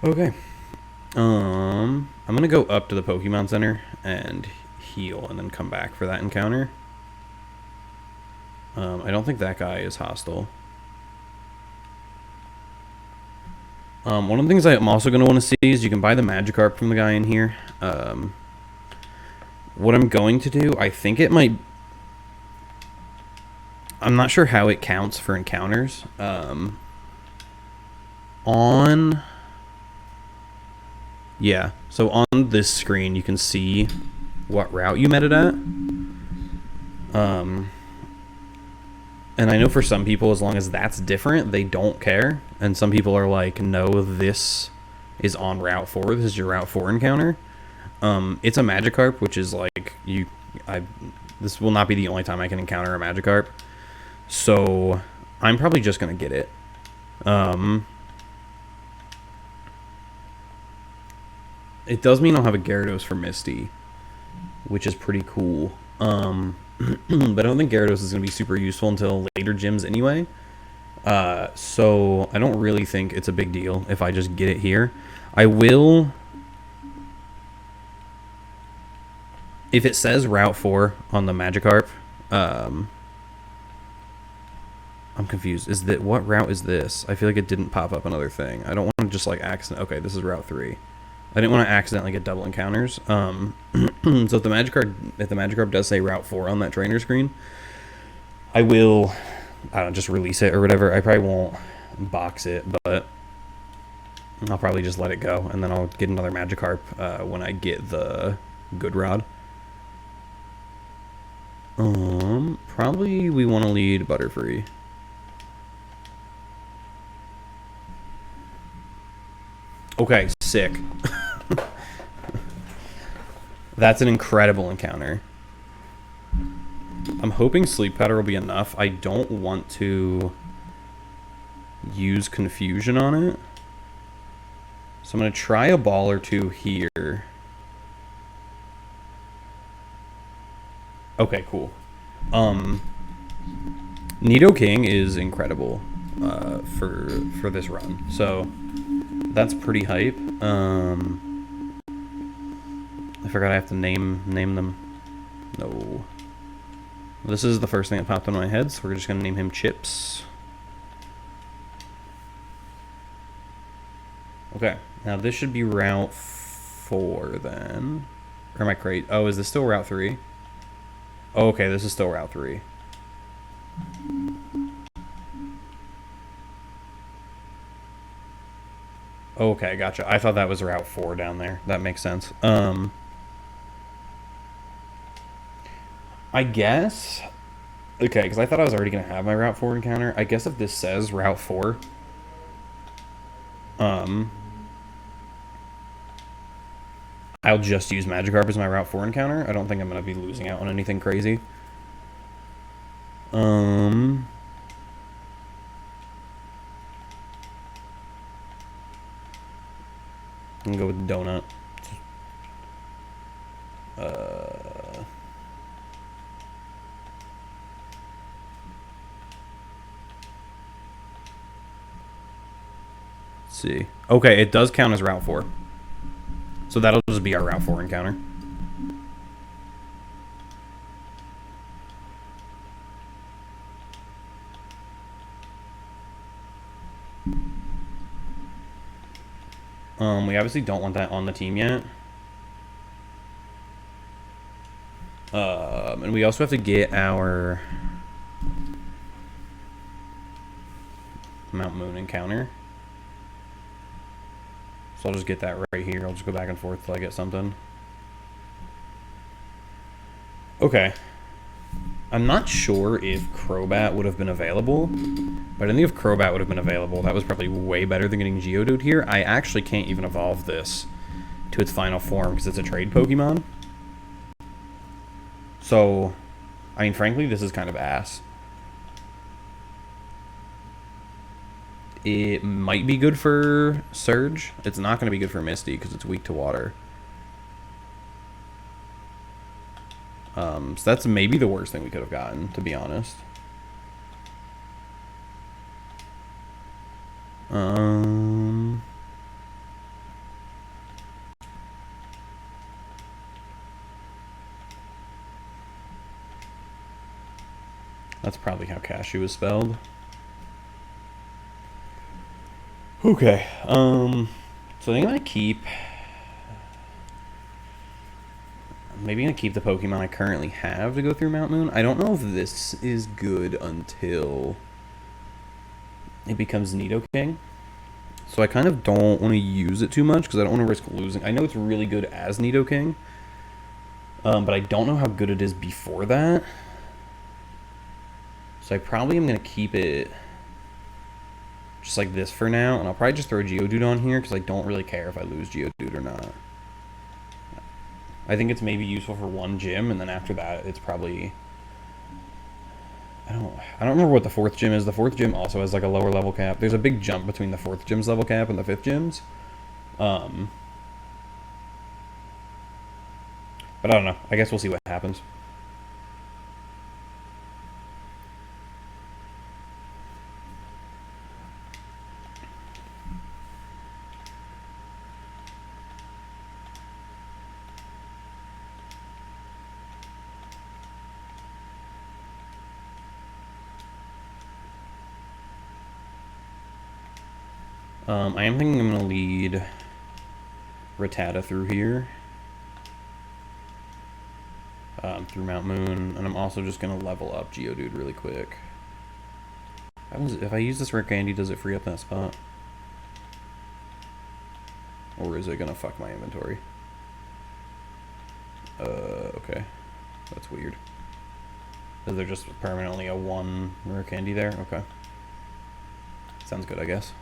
Okay. I'm gonna go up to the Pokemon Center and heal and then come back for that encounter. I don't think that guy is hostile. One of the things I'm also going to want to see is you can buy the Magikarp from the guy in here. What I'm going to do, I think it might... I'm not sure how it counts for encounters. Yeah, so on this screen you can see what route you met it at. And I know for some people, as long as that's different, they don't care. And some people are like, no, this is on Route 4. This is your Route 4 encounter. It's a Magikarp, which is like, this will not be the only time I can encounter a Magikarp. So I'm probably just going to get it. It does mean I'll have a Gyarados for Misty, which is pretty cool. But I don't think Gyarados is going to be super useful until later gyms anyway. So I don't really think it's a big deal if I just get it here. I will... If it says Route 4 on the Magikarp, I'm confused. What route is this? I feel like it didn't pop up another thing. I don't want to just like accident... Okay, this is Route 3. I didn't want to accidentally get double encounters. So if the Magikarp does say Route 4 on that trainer screen, I will, I don't know, just release it or whatever. I probably won't box it, but I'll probably just let it go, and then I'll get another Magikarp when I get the Good Rod. Probably we want to lead Butterfree. Okay, sick. That's an incredible encounter. I'm hoping Sleep Powder will be enough. I don't want to use Confusion on it. So I'm going to try a ball or two here. Okay, cool. Nidoking is incredible for this run. So that's pretty hype. I forgot I have to name them. No. This is the first thing that popped in my head, so we're just going to name him Chips. Okay, now this should be Route 4 then. Or am I crazy? Oh, is this still Route 3? Oh, okay, this is still Route 3. Okay, gotcha. I thought that was Route 4 down there. That makes sense. I guess... Okay, because I thought I was already going to have my Route 4 encounter. I guess if this says Route 4... I'll just use Magikarp as my Route 4 encounter. I don't think I'm going to be losing out on anything crazy. I'm going to go with Donut. Let's see. Okay, it does count as Route 4. So that'll just be our Route 4 encounter. We obviously don't want that on the team yet. And we also have to get our Mount Moon encounter. So I'll just get that right here. I'll just go back and forth till I get something. Okay. I'm not sure if Crobat would have been available, but I think if Crobat would have been available, that was probably way better than getting Geodude here. I actually can't even evolve this to its final form because it's a trade Pokemon. So, I mean, frankly, this is kind of ass. It might be good for Surge. It's not going to be good for Misty because it's weak to water. So that's maybe the worst thing we could have gotten, to be honest. That's probably how cashew is spelled. Okay. So I think I'm gonna keep. Maybe I'm gonna keep the Pokemon I currently have to go through Mount Moon. I don't know if this is good until it becomes Nidoking. So I kind of don't want to use it too much because I don't want to risk losing. I know it's really good as Nidoking, but I don't know how good it is before that. So I probably am going to keep it just like this for now, and I'll probably just throw Geodude on here because I don't really care if I lose Geodude or not. I think it's maybe useful for one gym, and then after that, it's probably... I don't remember what the 4th gym is. The 4th gym also has like a lower level cap. There's a big jump between the 4th gym's level cap and the 5th gym's. But I don't know. I guess we'll see what happens. I am thinking I'm going to lead Rattata through here. Through Mount Moon. And I'm also just going to level up Geodude really quick. If I use this rare candy, does it free up that spot? Or is it going to fuck my inventory? Okay. That's weird. Is there just permanently a 1 rare candy there? Okay. Sounds good, I guess.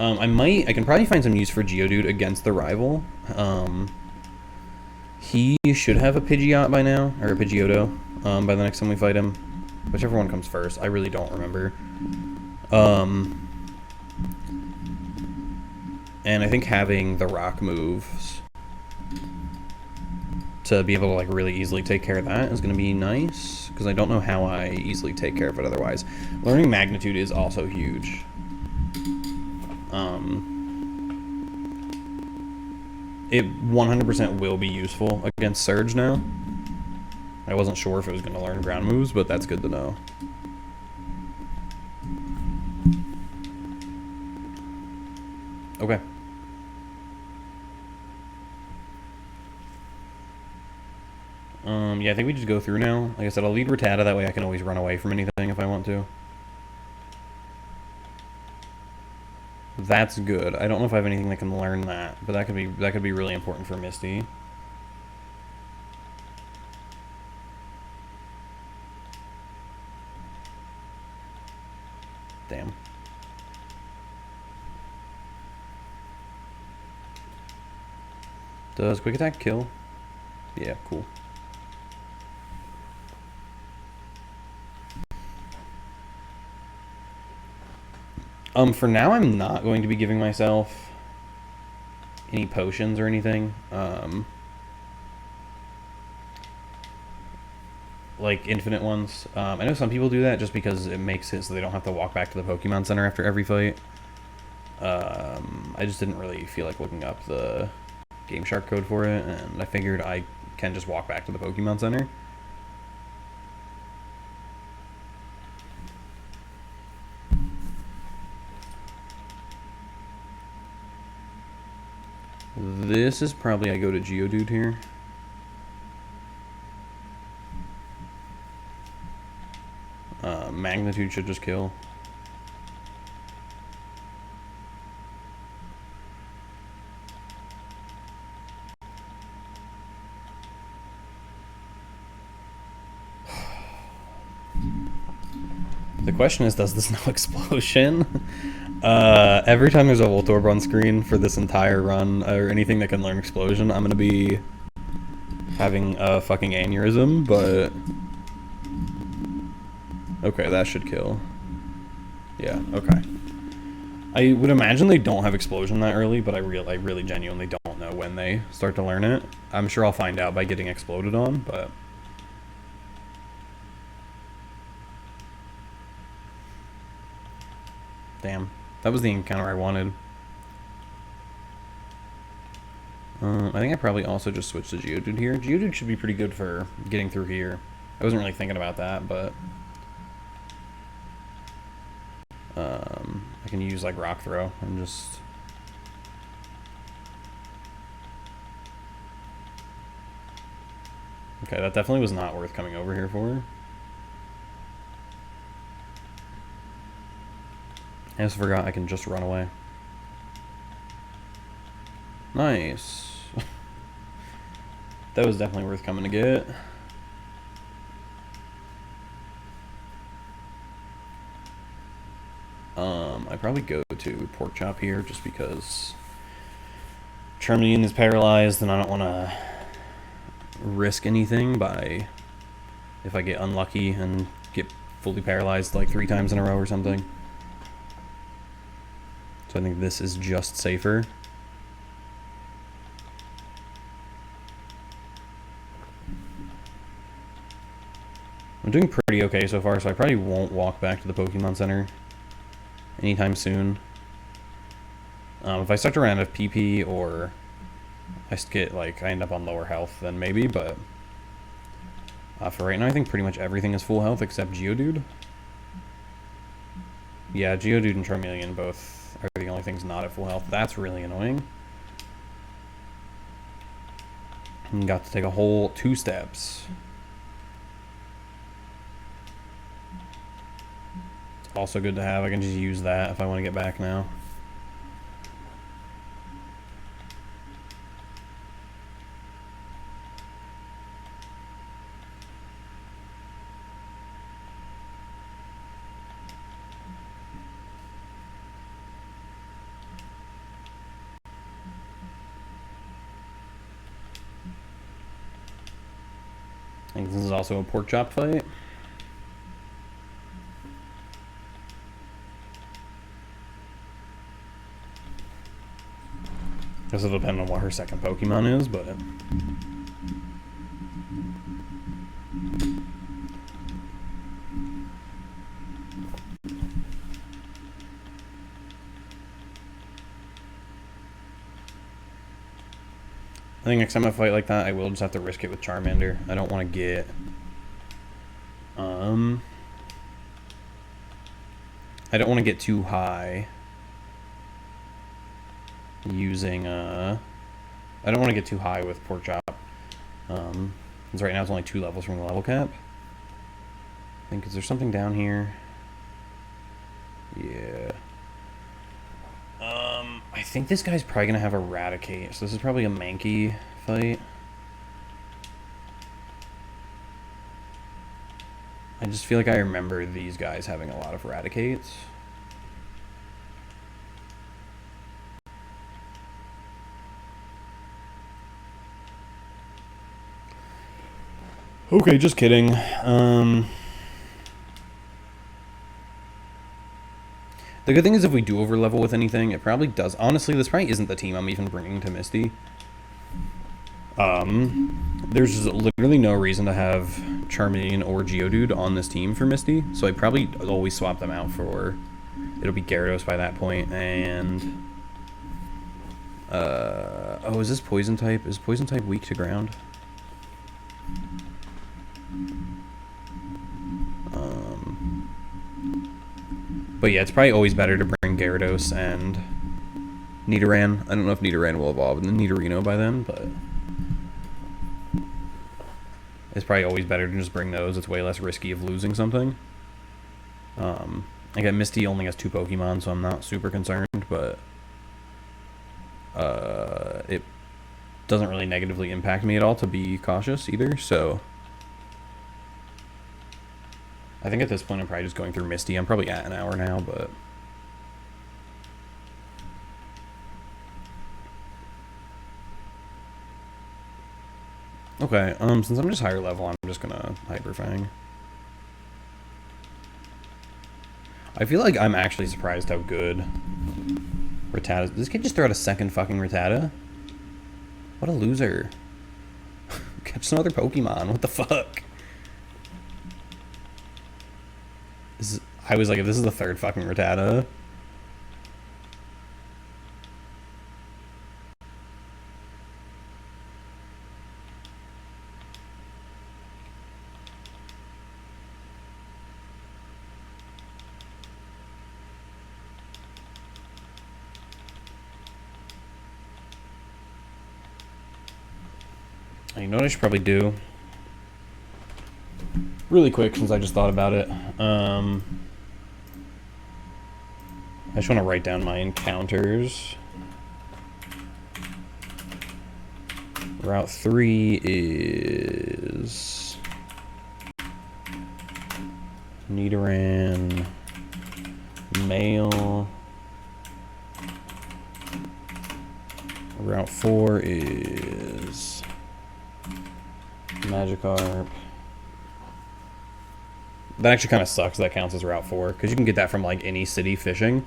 I can probably find some use for Geodude against the rival. He should have a Pidgeot by now, or a Pidgeotto, by the next time we fight him. Whichever one comes first, I really don't remember. And I think having the rock moves to be able to like really easily take care of that is going to be nice, because I don't know how I easily take care of it otherwise. Learning Magnitude is also huge. It 100% will be useful against Surge now. I wasn't sure if it was going to learn ground moves, but that's good to know. Okay. Yeah, I think we just go through now. Like I said, I'll lead Rattata, that way I can always run away from anything if I want to. That's good. I don't know if I have anything that can learn that, but that could be really important for Misty. Damn. Does quick attack kill? Yeah, cool. For now, I'm not going to be giving myself any potions or anything. Like infinite ones. I know some people do that just because it makes it so they don't have to walk back to the Pokemon Center after every fight. I just didn't really feel like looking up the Game Shark code for it, and I figured I can just walk back to the Pokemon Center. This is probably I go to Geodude here. Magnitude should just kill. The question is, does this no explosion? Every time there's a Voltorb on screen for this entire run, or anything that can learn explosion, I'm gonna be having a fucking aneurysm, but... Okay, that should kill. Yeah, okay. I would imagine they don't have explosion that early, but I really genuinely don't know when they start to learn it. I'm sure I'll find out by getting exploded on, but... Damn. That was the encounter I wanted. I think I probably also just switched to Geodude here. Geodude should be pretty good for getting through here. I wasn't really thinking about that, but... I can use, like, Rock Throw and just... Okay, that definitely was not worth coming over here for. I just forgot I can just run away. Nice. That was definitely worth coming to get. I probably go to Pork Chop here just because Charmeleon is paralyzed and I don't want to risk anything by if I get unlucky and get fully paralyzed like 3 times in a row or something. So I think this is just safer. I'm doing pretty okay so far, so I probably won't walk back to the Pokemon Center anytime soon. If I start to run out of PP or I get like I end up on lower health, then maybe, but for right now I think pretty much everything is full health except Geodude. Yeah, Geodude and Charmeleon both are the only things not at full health. That's really annoying. And got to take a whole 2 steps. It's also good to have. I can just use that if I want to get back now. I think this is also a Pork Chop fight. Guess it'll depend on what her second Pokemon is, but... I think next time I fight like that, I will just have to risk it with Charmander. I don't want to get... I don't want to get too high using... I don't want to get too high with Pork Chop. Because right now it's only 2 levels from the level cap. I think, is there something down here? Yeah. I think this guy's probably going to have Eradicate, so this is probably a Mankey fight. I just feel like I remember these guys having a lot of Eradicates. Okay, just kidding. The good thing is if we do overlevel with anything, it probably does. Honestly, this probably isn't the team I'm even bringing to Misty. There's literally no reason to have Charmeleon or Geodude on this team for Misty, so I probably always swap them out for... It'll be Gyarados by that point, and... oh, is this Poison type? Is Poison type weak to ground? But yeah, it's probably always better to bring Gyarados and Nidoran. I don't know if Nidoran will evolve in the Nidorino by then, but it's probably always better to just bring those. It's way less risky of losing something. Again, Misty only has 2 Pokemon, so I'm not super concerned, but it doesn't really negatively impact me at all to be cautious either, so I think at this point I'm probably just going through Misty. I'm probably at an hour now, but okay, since I'm just higher level, I'm just gonna Hyper Fang. I feel like I'm actually surprised how good Rattata. Did this kid just throw out a second fucking Rattata? What a loser. Catch some other Pokemon. What the fuck? I was like, if this is the 3rd fucking Rattata. You know what I should probably do? Really quick, since I just thought about it. I just want to write down my encounters. Route 3 is Nidoran, male. Route 4 is Magikarp. That actually kind of sucks. That counts as Route 4 because you can get that from like any city fishing.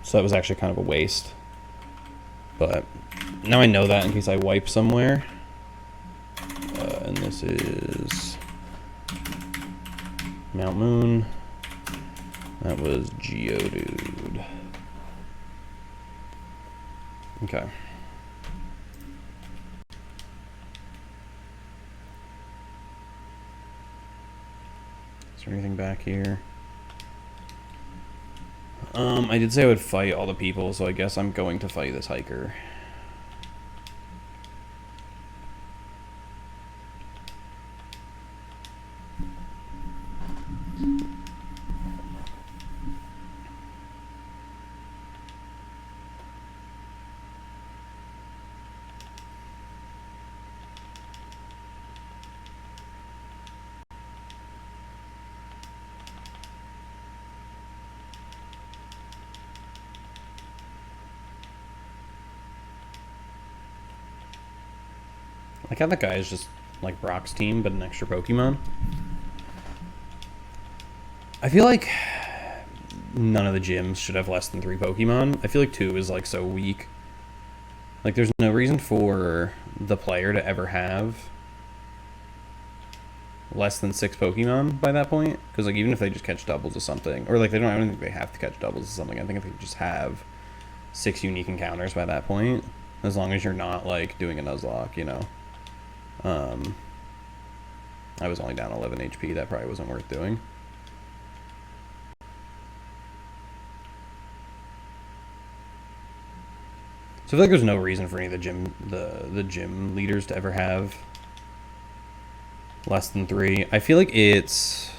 So that was actually kind of a waste. But now I know that in case I wipe somewhere. And this is Mount Moon. That was Geodude. Okay. Is there anything back here? I did say I would fight all the people, so I guess I'm going to fight this hiker. Like how that guy is just like Brock's team, but an extra Pokemon. I feel like none of the gyms should have less than 3 Pokemon. I feel like 2 is like so weak. Like there's no reason for the player to ever have less than 6 Pokemon by that point. Because like even if they just catch doubles or something, or like I don't think they have to catch doubles or something. I think if they just have 6 unique encounters by that point, as long as you're not like doing a Nuzlocke, you know. I was only down 11 HP. That probably wasn't worth doing. So I feel like there's no reason for any of the gym leaders to ever have less than 3. I feel like it's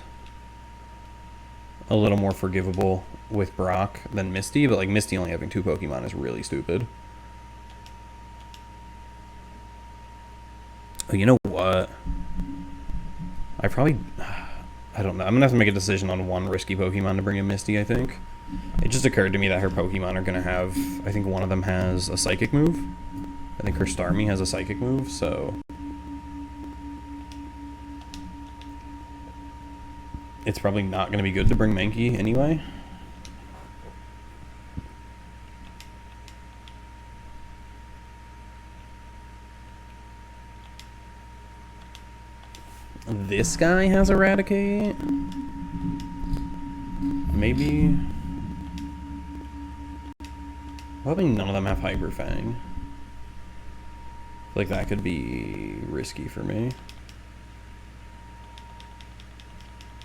a little more forgivable with Brock than Misty, but like Misty only having 2 Pokemon is really stupid. Oh, you know what? I don't know. I'm gonna have to make a decision on one risky Pokemon to bring in Misty, I think. It just occurred to me that her Pokemon are gonna have, I think one of them has a Psychic move. I think her Starmie has a Psychic move, so it's probably not gonna be good to bring Mankey anyway. This guy has Eradicate. Maybe. Probably none of them have Hyper Fang. Like that could be risky for me.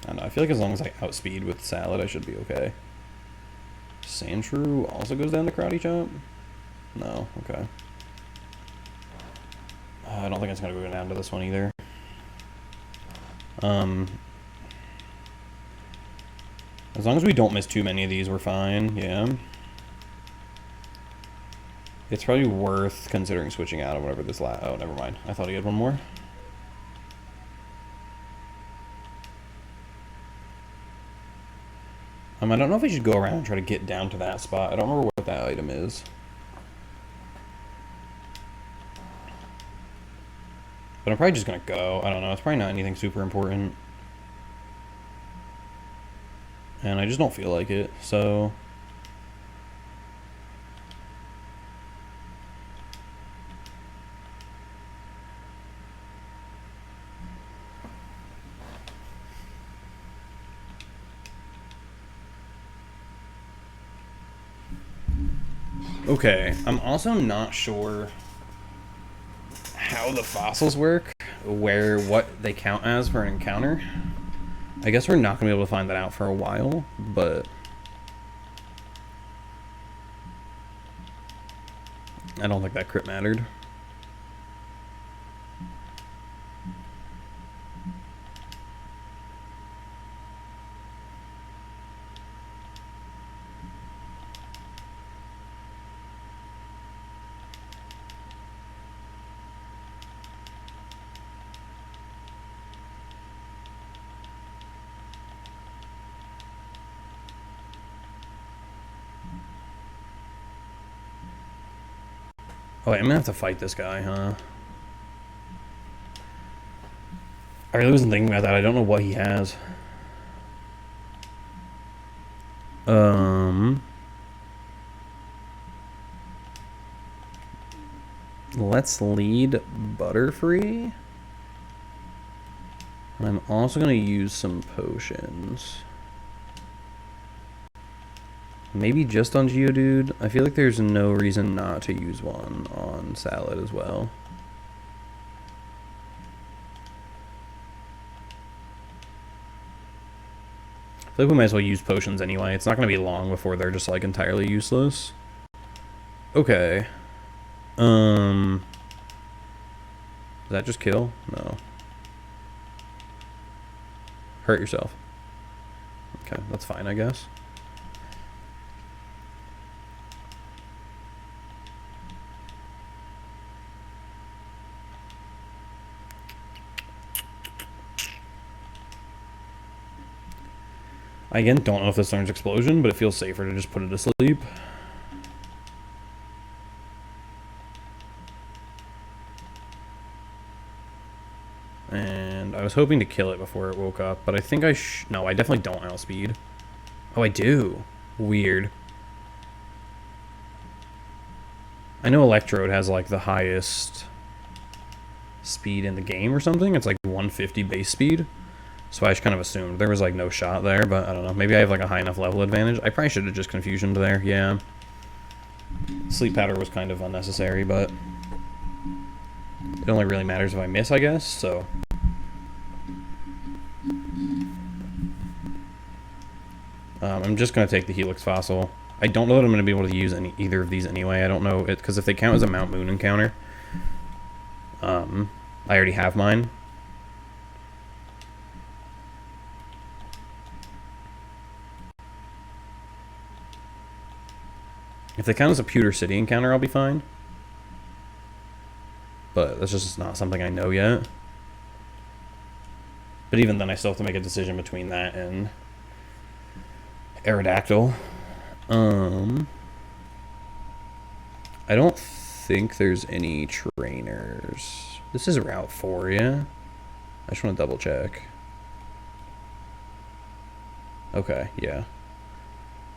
I don't know. I feel like as long as I outspeed with Salad, I should be okay. Sandshrew also goes down the karate chop? No, okay. I don't think it's gonna go down to this one either. As long as we don't miss too many of these, we're fine, yeah. It's probably worth considering switching out of whatever this oh, never mind. I thought he had one more. I don't know if we should go around and try to get down to that spot. I don't remember what that item is. But I'm probably just gonna go. I don't know. It's probably not anything super important. And I just don't feel like it, so... Okay, I'm also not sure how the fossils work, what they count as for an encounter. I guess we're not going to be able to find that out for a while, but I don't think that crit mattered. Oh, wait, I'm gonna have to fight this guy, huh? I really wasn't thinking about that. I don't know what he has. Let's lead Butterfree. I'm also gonna use some potions. Maybe just on Geodude. I feel like there's no reason not to use one on Salad as well. I feel like we might as well use potions anyway. It's not going to be long before they're just like entirely useless. Okay. Does that just kill? No. Hurt yourself. Okay, that's fine, I guess. I again don't know if this learns Explosion, but it feels safer to just put it to sleep. And I was hoping to kill it before it woke up, but I think no, I definitely don't outspeed. Oh, I do. Weird. I know Electrode has like the highest speed in the game or something. It's like 150 base speed. So I just kind of assumed there was like no shot there, but I don't know. Maybe I have like a high enough level advantage. I probably should have just confusioned there, yeah. Sleep powder was kind of unnecessary, but it only really matters if I miss, I guess, so. I'm just going to take the Helix Fossil. I don't know that I'm going to be able to use either of these anyway. I don't know, because if they count as a Mount Moon encounter, I already have mine. If they count as a Pewter City encounter, I'll be fine. But that's just not something I know yet. But even then, I still have to make a decision between that and Aerodactyl. I don't think there's any trainers. This is Route 4, yeah? I just want to double check. Okay, yeah.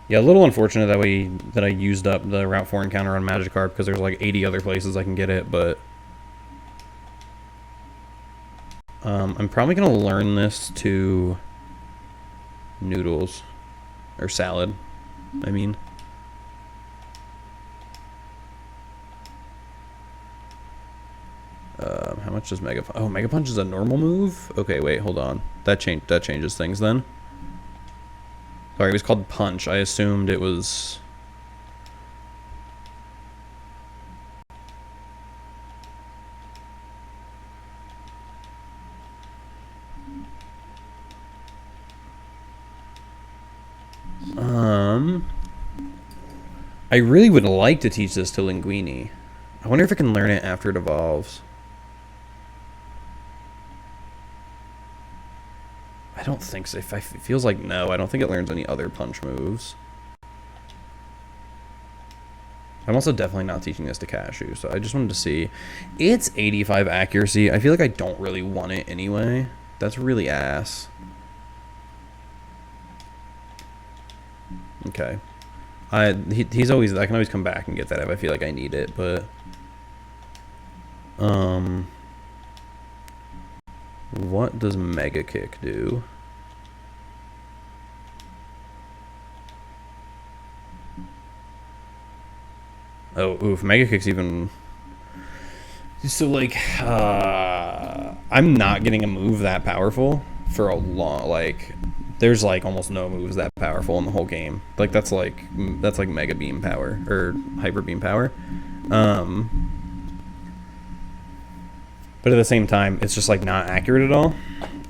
Yeah, a little unfortunate that I used up the Route 4 encounter on Magikarp because there's like 80 other places I can get it, but I'm probably going to learn this to Noodles. Or Salad, I mean. How much does Mega Punch? Oh, Mega Punch is a normal move? Okay, wait, hold on. That changes things then. Sorry, it was called Punch. I assumed it was... I really would like to teach this to Linguini. I wonder if I can learn it after it evolves. I don't think so. It feels like no. I don't think it learns any other punch moves. I'm also definitely not teaching this to Cashew, so I just wanted to see. It's 85 accuracy. I feel like I don't really want it anyway. That's really ass. Okay. He's always... I can always come back and get that if I feel like I need it, but... What does Mega Kick do? Oh, oof. Mega Kick's even... So, like, I'm not getting a move that powerful for a long... Like, there's, like, almost no moves that powerful in the whole game. Like, that's like Mega Beam power, or Hyper Beam power. But at the same time, it's just, like, not accurate at all.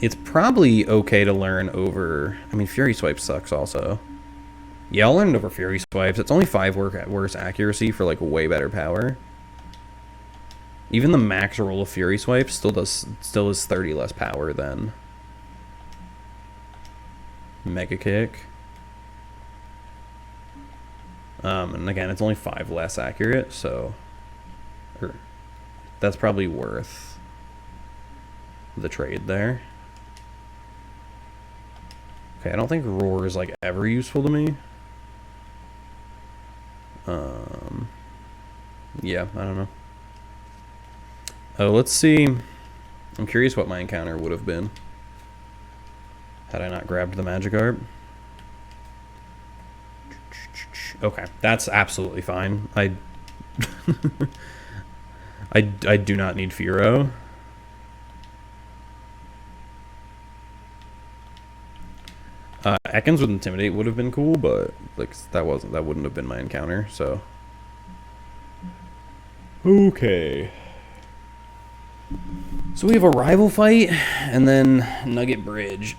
It's probably okay to learn over... I mean, Fury Swipe sucks also. Yeah, I'll learn it over Fury Swipes. It's only 5 worse accuracy for, like, way better power. Even the max roll of Fury Swipes still is 30 less power than Mega Kick. And again, it's only 5 less accurate, so... That's probably worth... the trade there. Okay, I don't think Roar is like ever useful to me. Yeah, I don't know. Oh, let's see. I'm curious what my encounter would have been had I not grabbed the Magikarp. Okay, that's absolutely fine. I do not need Furo. Ekans with Intimidate would have been cool, but like that wouldn't have been my encounter, so. Okay. So we have a rival fight and then Nugget Bridge.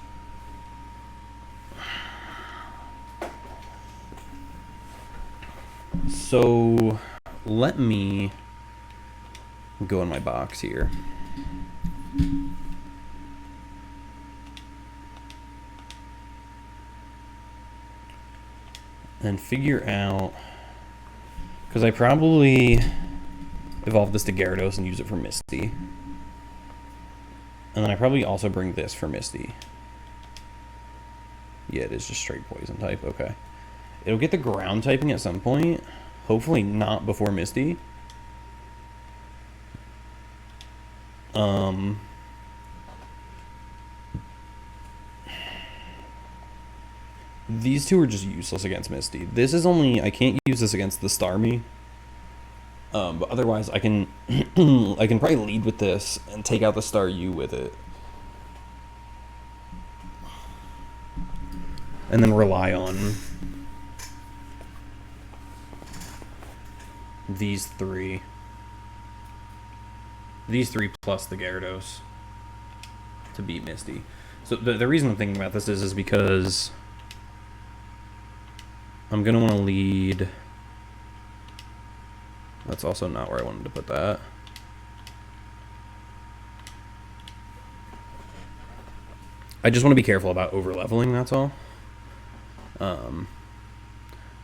So let me go in my box here. And figure out, because I probably evolve this to Gyarados and use it for Misty. And then I probably also bring this for Misty. Yeah, it is just straight poison type, okay. It'll get the ground typing at some point. Hopefully not before Misty. These two are just useless against Misty. This is only... I can't use this against the Starmie. But otherwise, I can... I can probably lead with this and take out the Staryu with it. And then rely on these three. These three plus the Gyarados to beat Misty. So the reason I'm thinking about this is because I'm going to want to lead... That's also not where I wanted to put that. I just want to be careful about over-leveling, that's all. But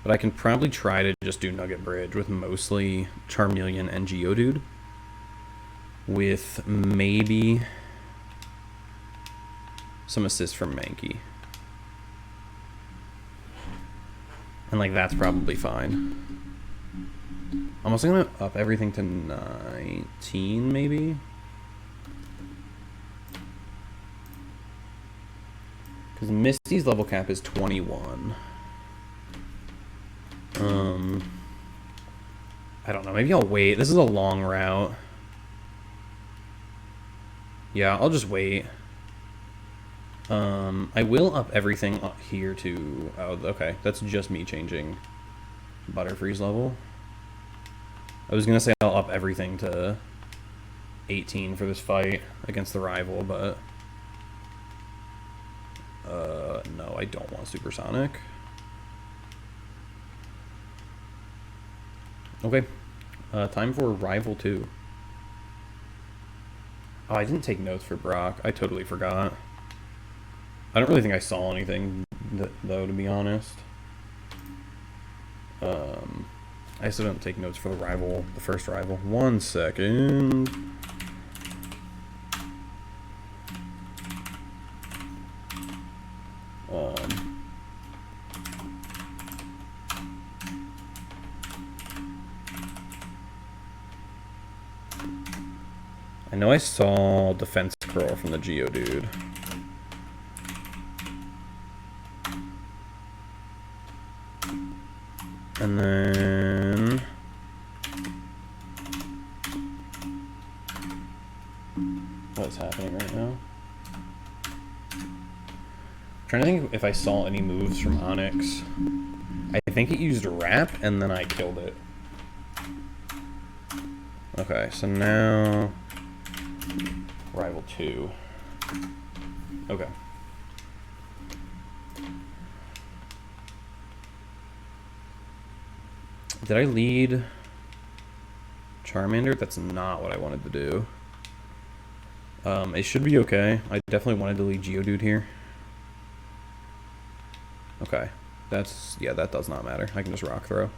I can probably try to just do Nugget Bridge with mostly Charmeleon and Geodude. With maybe some assist from Mankey. And like that's probably fine. I'm also gonna up everything to 19 maybe. Because Misty's level cap is 21. I don't know, maybe I'll wait. This is a long route. Yeah, I'll just wait. I will up everything up here to... Oh, okay. That's just me changing Butterfree's level. I was going to say I'll up everything to 18 for this fight against the rival, but... no, I don't want Supersonic. Okay. Time for Rival 2. Oh, I didn't take notes for Brock. I totally forgot. I don't really think I saw anything, though, to be honest. I still don't take notes for the rival, the first rival. 1 second. I know I saw Defense Curl from the Geodude. And then... what's happening right now? I'm trying to think if I saw any moves from Onyx. I think it used Wrap, and then I killed it. Okay, so now... Rival 2. Okay. Did I lead Charmander? That's not what I wanted to do. It should be okay. I definitely wanted to lead Geodude here. Okay. That's... yeah, that does not matter. I can just Rock Throw.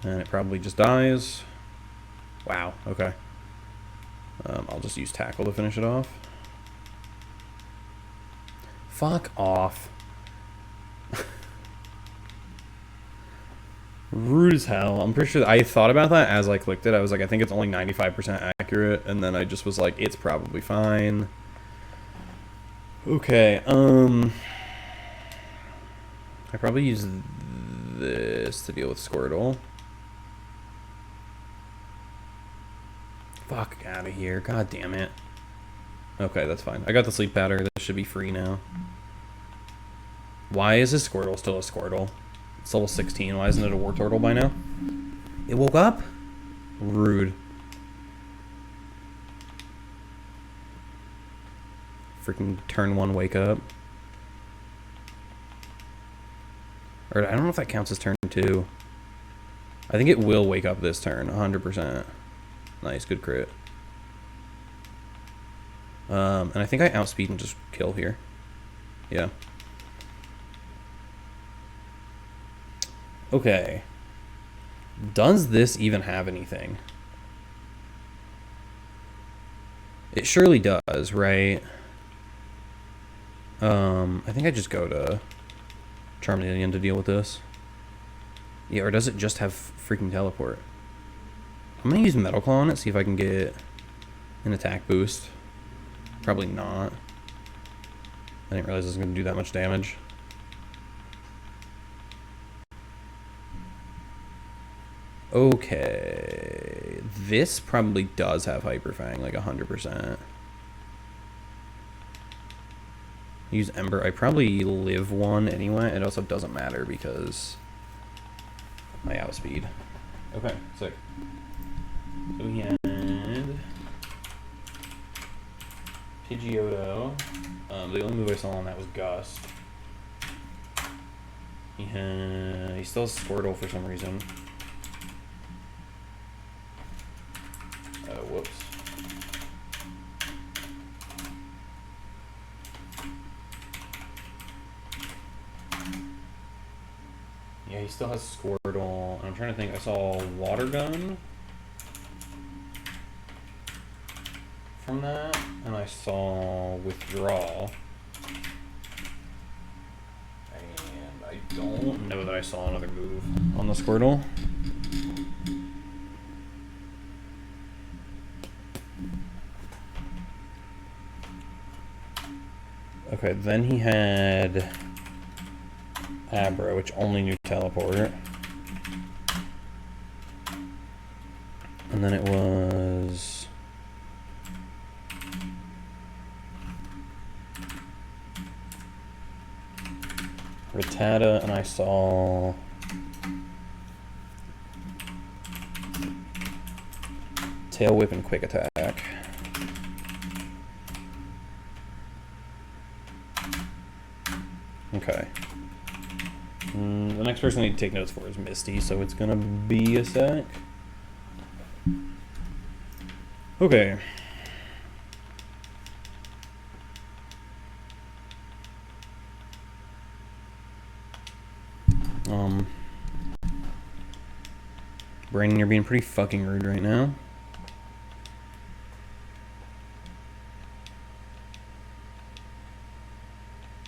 And it probably just dies. Wow, okay. I'll just use Tackle to finish it off. Fuck off. Rude as hell. I'm pretty sure I thought about that as I clicked it. I was like, I think it's only 95% accurate, and then I just was like, it's probably fine. Okay, I probably use this to deal with Squirtle. Fuck out of here. God damn it. Okay, that's fine. I got the sleep powder. This should be free now. Why is this Squirtle still a Squirtle? It's level 16. Why isn't it a Wartortle by now? It woke up? Rude. Freaking turn 1 wake up. Or I don't know if that counts as turn 2. I think it will wake up this turn, 100%. Nice, good crit. And I think I outspeed and just kill here. Yeah. Okay. Does this even have anything? It surely does, right? I think I just go to Charmeleon to deal with this. Yeah, or does it just have freaking teleport? I'm gonna use Metal Claw on it, see if I can get an attack boost. Probably not. I didn't realize it was gonna do that much damage. Okay, this probably does have Hyper Fang, like 100%. Use Ember. I probably live 1 anyway. It also doesn't matter because my outspeed. Okay, sick. So we had Pidgeotto. The only move I saw on that was Gust. He still has Squirtle for some reason. Whoops. Yeah, he still has Squirtle. I'm trying to think. I saw Water Gun from that, and I saw Withdraw. And I don't know that I saw another move on the Squirtle. Okay, then he had Abra, which only knew Teleport. And then it was... Rattata, and I saw Tail Whip and Quick Attack. Okay. The next person I need to take notes for is Misty, so it's gonna be a sec. Okay. Brandon, you're being pretty fucking rude right now.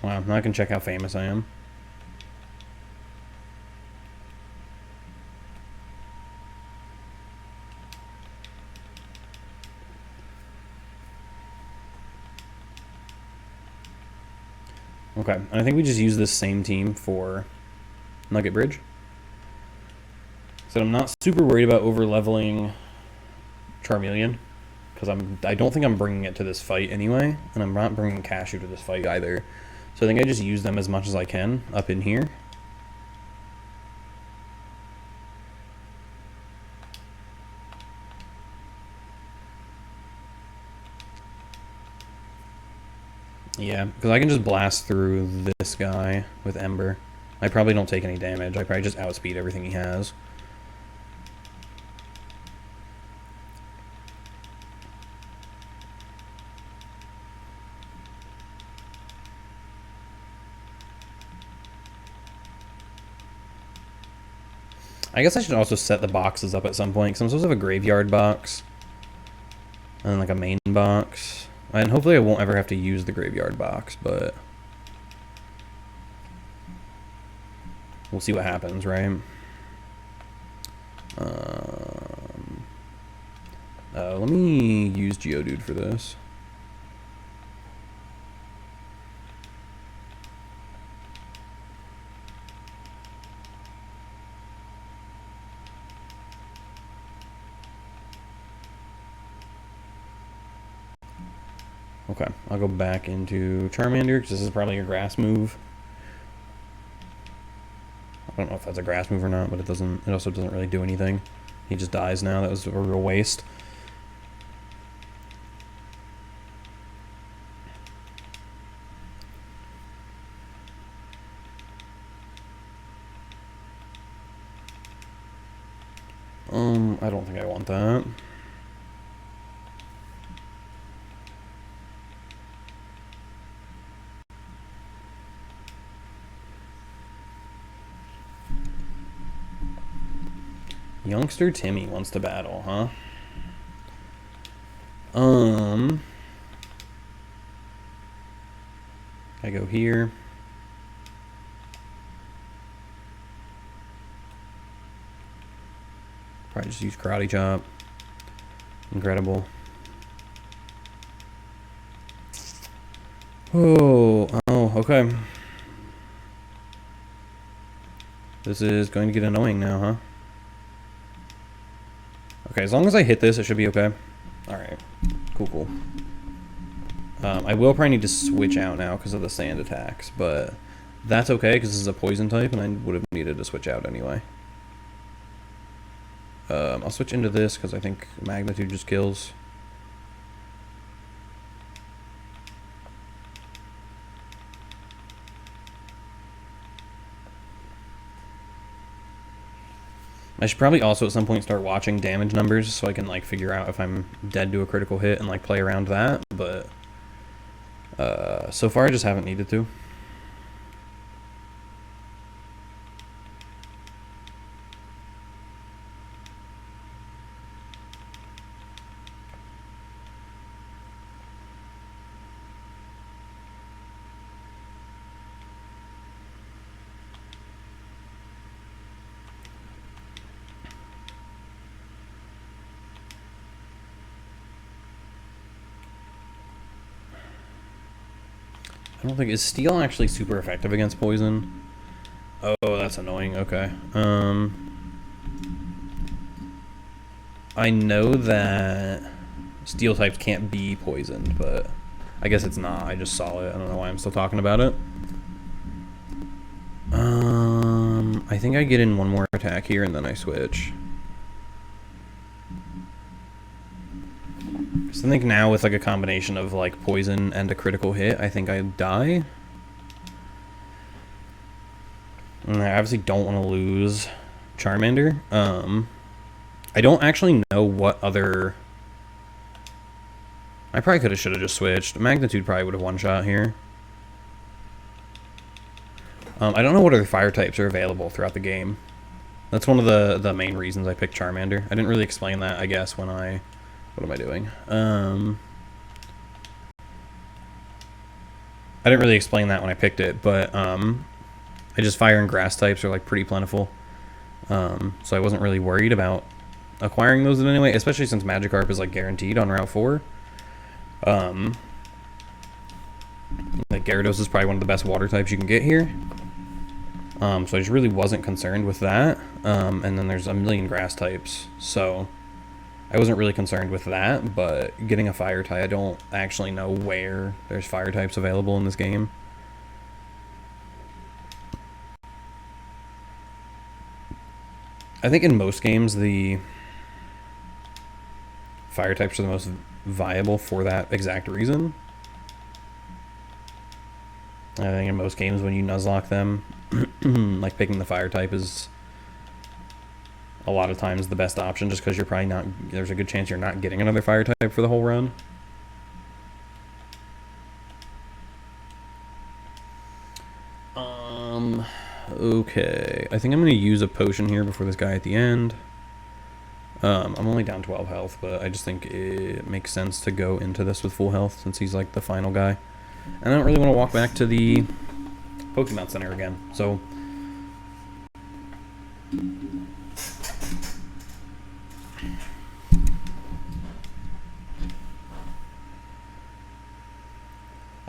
Wow, I'm not gonna check how famous I am. Okay, I think we just use this same team for Nugget Bridge. So I'm not super worried about over-leveling Charmeleon, because I don't think I'm bringing it to this fight anyway, and I'm not bringing Cashew to this fight either. So I think I just use them as much as I can up in here. Yeah, because I can just blast through this guy with Ember. I probably don't take any damage. I probably just outspeed everything he has. I guess I should also set the boxes up at some point, because I'm supposed to have a graveyard box. And then like a main box. And hopefully I won't ever have to use the graveyard box, but we'll see what happens, right? Let me use Geodude for this. Okay, I'll go back into Charmander, because this is probably a grass move. I don't know if that's a grass move or not, but it also doesn't really do anything. He just dies now. That was a real waste. I don't think I want that. Youngster Timmy wants to battle, huh? I go here. Probably just use Karate Chop. Incredible. Oh, okay. This is going to get annoying now, huh? Okay, as long as I hit this, it should be okay. Alright. Cool. I will probably need to switch out now because of the sand attacks, but that's okay because this is a poison type and I would have needed to switch out anyway. I'll switch into this because I think Magnitude just kills. I should probably also at some point start watching damage numbers so I can like figure out if I'm dead to a critical hit and like play around that, but so far I just haven't needed to. I don't think... Is Steel actually super effective against poison? Oh, that's annoying. Okay. I know that Steel types can't be poisoned, but I guess it's not. I just saw it. I don't know why I'm still talking about it. I think I get in one more attack here and then I switch. So I think now with like a combination of like poison and a critical hit, I think I die. And I obviously don't want to lose Charmander. I don't actually know what other... I probably should have just switched. Magnitude probably would have one-shot here. I don't know what other fire types are available throughout the game. That's one of the main reasons I picked Charmander. I didn't really explain that, I guess, when I... What am I doing? I didn't really explain that when I picked it, but I just fire and grass types are like pretty plentiful. So I wasn't really worried about acquiring those in any way, especially since Magikarp is like guaranteed on Route 4. Like Gyarados is probably one of the best water types you can get here. So I just really wasn't concerned with that. And then there's a million grass types, so I wasn't really concerned with that, but getting a fire type, I don't actually know where there's fire types available in this game. I think in most games, the fire types are the most viable for that exact reason. I think in most games when you Nuzlocke them, like picking the fire type is a lot of times the best option, just because you're probably not, there's a good chance you're not getting another fire type for the whole run. Okay, I think I'm going to use a potion here before this guy at the end. I'm only down 12 health, but I just think it makes sense to go into this with full health since he's like the final guy. And I don't really want to walk back to the Pokemon Center again, so...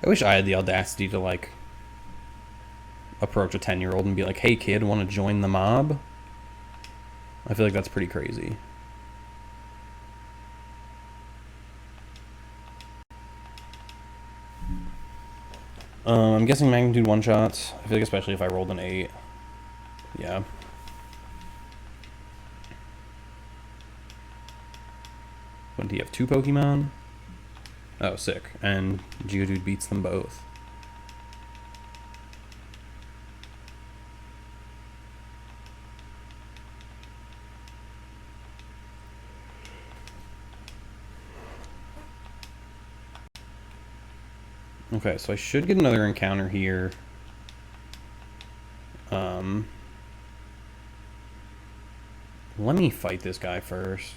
I wish I had the audacity to, like, approach a 10-year-old and be like, hey, kid, want to join the mob? I feel like that's pretty crazy. I'm guessing magnitude one-shots. I feel like especially if I rolled an 8. Yeah. What, do you have 2 Pokemon? Oh, sick. And Geodude beats them both. Okay, so I should get another encounter here. Let me fight this guy first.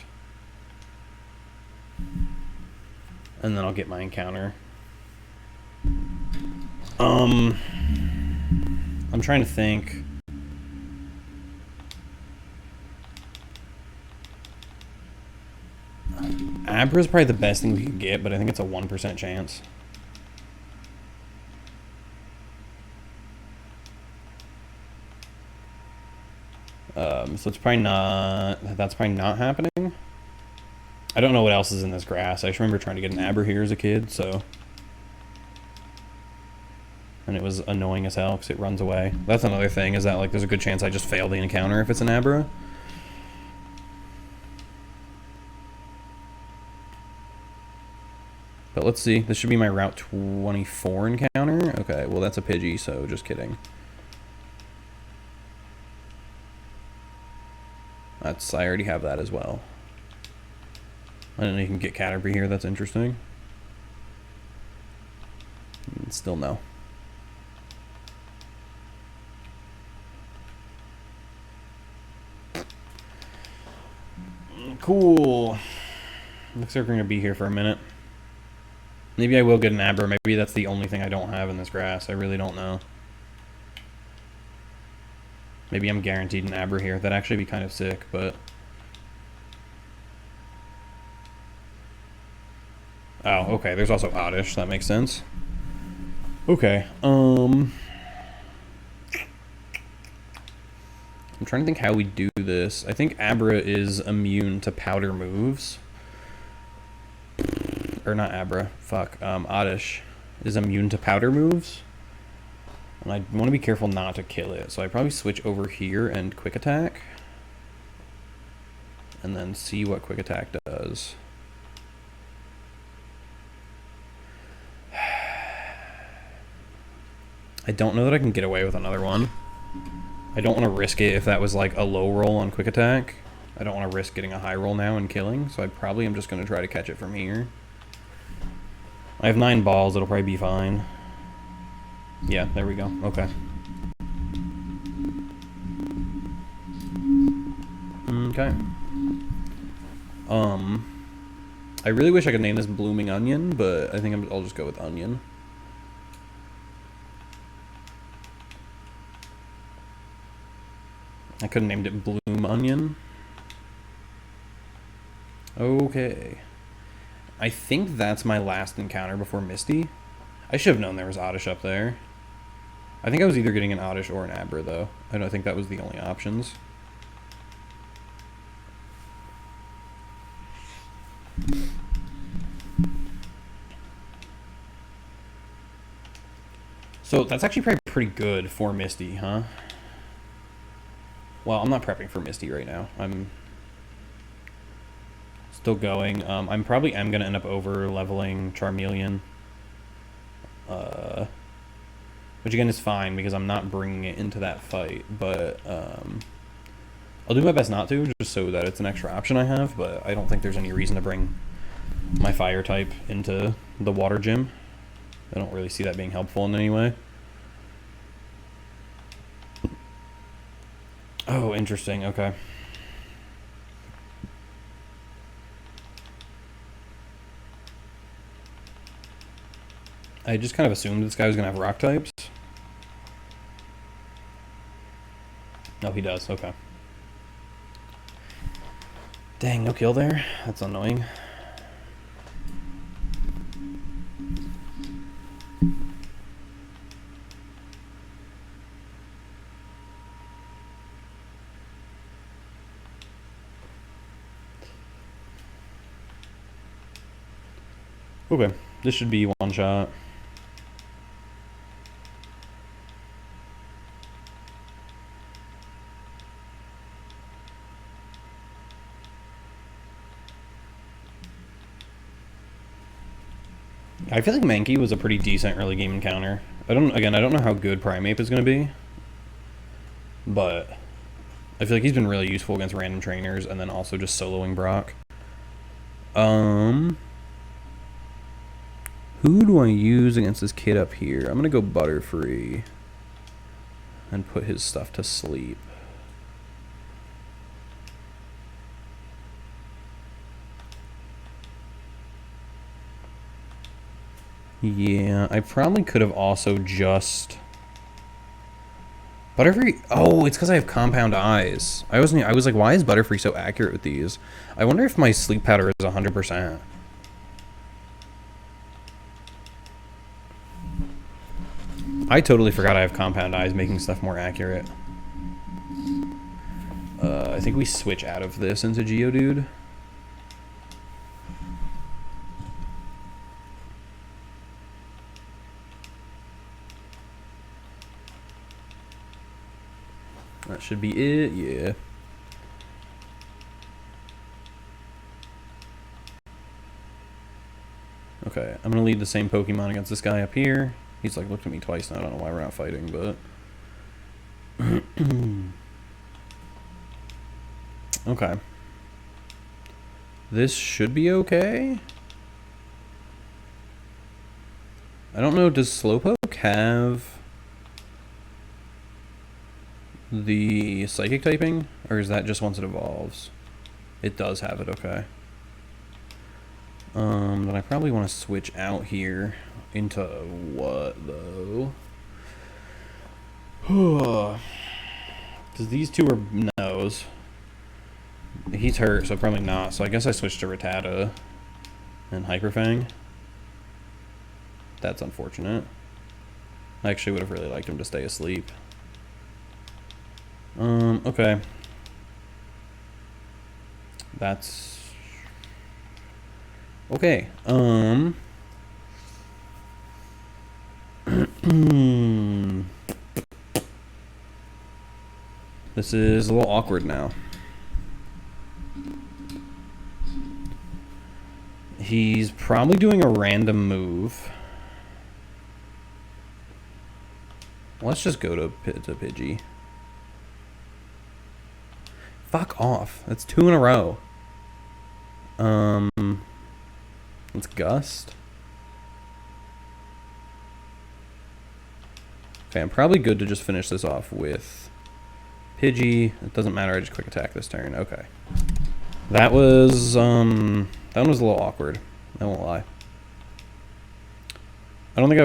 And then I'll get my encounter. I'm trying to think. Abra is probably the best thing we could get, but I think it's a 1% chance. So it's probably not, that's probably not happening. I don't know what else is in this grass. I just remember trying to get an Abra here as a kid, so. And it was annoying as hell because it runs away. That's another thing, is that like there's a good chance I just fail the encounter if it's an Abra. But let's see, this should be my Route 24 encounter. Okay, well that's a Pidgey, so just kidding. I already have that as well. I didn't know you can get Caterpie here, that's interesting. Still no. Cool. Looks like we're gonna be here for a minute. Maybe I will get an Abra. Maybe that's the only thing I don't have in this grass. I really don't know. Maybe I'm guaranteed an Abra here. That'd actually be kind of sick, but... Oh, okay. There's also Oddish. That makes sense. Okay. I'm trying to think how we do this. I think Abra is immune to powder moves. Or not Abra. Fuck. Oddish is immune to powder moves. And I want to be careful not to kill it, so I probably switch over here and quick attack. And then see what quick attack does. I don't know that I can get away with another one. I don't want to risk it if that was like a low roll on quick attack. I don't want to risk getting a high roll now and killing, so I probably am just going to try to catch it from here. I have 9 balls, it'll probably be fine. Yeah, there we go. Okay. Okay. I really wish I could name this Blooming Onion, but I think I'll just go with Onion. I could have named it Bloom Onion. Okay. I think that's my last encounter before Misty. I should have known there was Oddish up there. I think I was either getting an Oddish or an Abra, though. I don't think that was the only options. So that's actually probably pretty good for Misty, huh? Well, I'm not prepping for Misty right now. I'm still going. I'm probably going to end up over leveling Charmeleon. Which again is fine because I'm not bringing it into that fight. But I'll do my best not to, just so that it's an extra option I have. But I don't think there's any reason to bring my fire type into the water gym. I don't really see that being helpful in any way. Oh, interesting. Okay. I just kind of assumed this guy was going to have rock types. No, he does. Okay. Dang, no kill there. That's annoying. Okay, this should be one shot. I feel like Mankey was a pretty decent early game encounter. I don't know how good Primeape is going to be, but I feel like he's been really useful against random trainers and then also just soloing Brock. Who do I use against this kid up here? I'm going to go Butterfree and put his stuff to sleep. Yeah, I probably could have also just... Butterfree... Oh, it's because I have compound eyes. I was like, why is Butterfree so accurate with these? I wonder if my sleep powder is 100%. I totally forgot I have compound eyes, making stuff more accurate. I think we switch out of this into Geodude. That should be it, yeah. Okay, I'm gonna lead the same Pokemon against this guy up here. He's like looked at me twice now, I don't know why we're not fighting, but... Okay. This should be okay? I don't know, does Slowpoke have the Psychic typing? Or is that just once it evolves? It does have it, okay. Then I probably want to switch out here into what, though? Because these two are no's. He's hurt, so probably not. So I guess I switched to Rattata and Hyperfang. That's unfortunate. I actually would have really liked him to stay asleep. Okay. That's... Okay, This is a little awkward now. He's probably doing a random move. Let's just go to Pidgey. Fuck off. That's 2 in a row. Let's Gust. Okay, I'm probably good to just finish this off with Pidgey. It doesn't matter, I just quick attack this turn. Okay. That was a little awkward. I won't lie. I don't think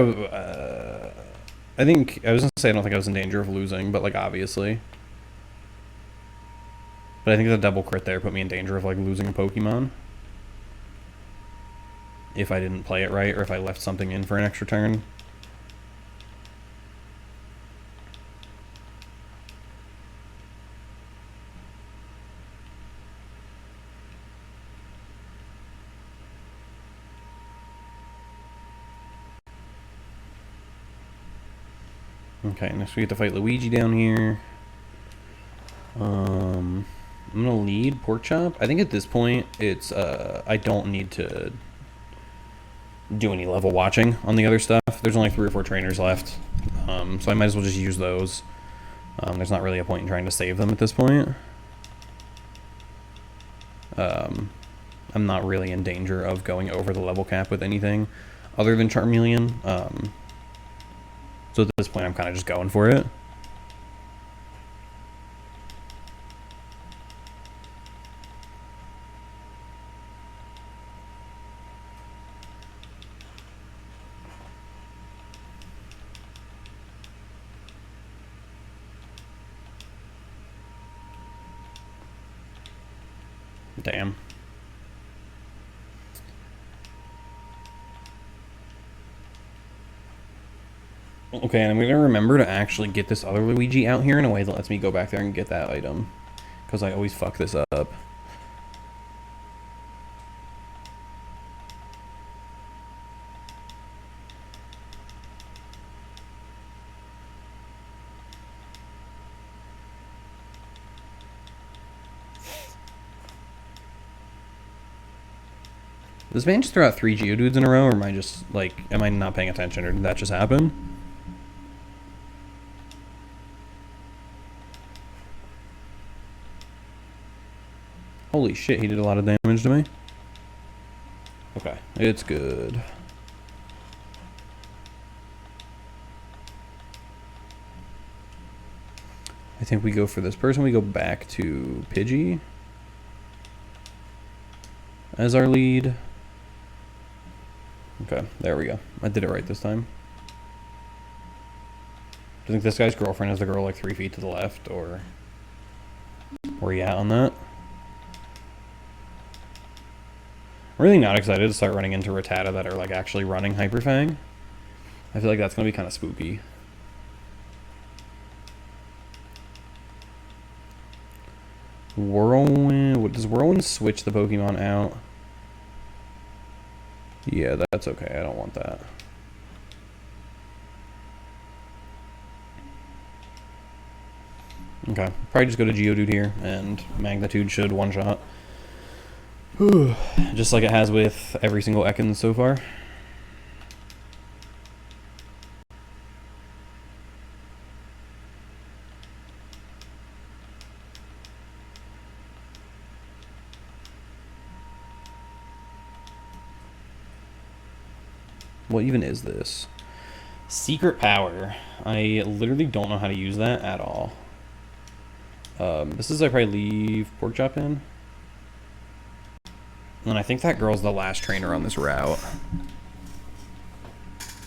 I was gonna say I don't think I was in danger of losing, but like obviously. But I think the double crit there put me in danger of like losing a Pokemon. If I didn't play it right, or if I left something in for an extra turn. Okay, next we get to fight Luigi down here. I'm gonna lead Pork Chop. I think at this point it's I don't need to do any level watching on the other stuff. There's only 3 or 4 trainers left, so I might as well just use those. There's not really a point in trying to save them at this point. I'm not really in danger of going over the level cap with anything other than Charmeleon. So at this point I'm kind of just going for it. Damn. Okay, and I'm going to remember to actually get this other Luigi out here in a way that lets me go back there and get that item. Because I always fuck this up. Does this man just throw out 3 Geodudes in a row, or am I just, like, am I not paying attention, or did that just happen? Holy shit, he did a lot of damage to me. Okay, it's good. I think we go for this person. We go back to Pidgey as our lead. Okay, there we go. I did it right this time. Do you think this guy's girlfriend is the girl like 3 feet to the left, or where are you at on that? I'm really not excited to start running into Rattata that are like actually running Hyper Fang. I feel like that's gonna be kind of spooky. Whirlwind. Does Whirlwind switch the Pokemon out? Yeah, that's okay. I don't want that. Okay, probably just go to Geodude here, and Magnitude should one-shot. Just like it has with every single Ekans so far. What even is this? Secret power. I literally don't know how to use that at all. This is I probably leave Pork Chop in. And I think that girl's the last trainer on this route,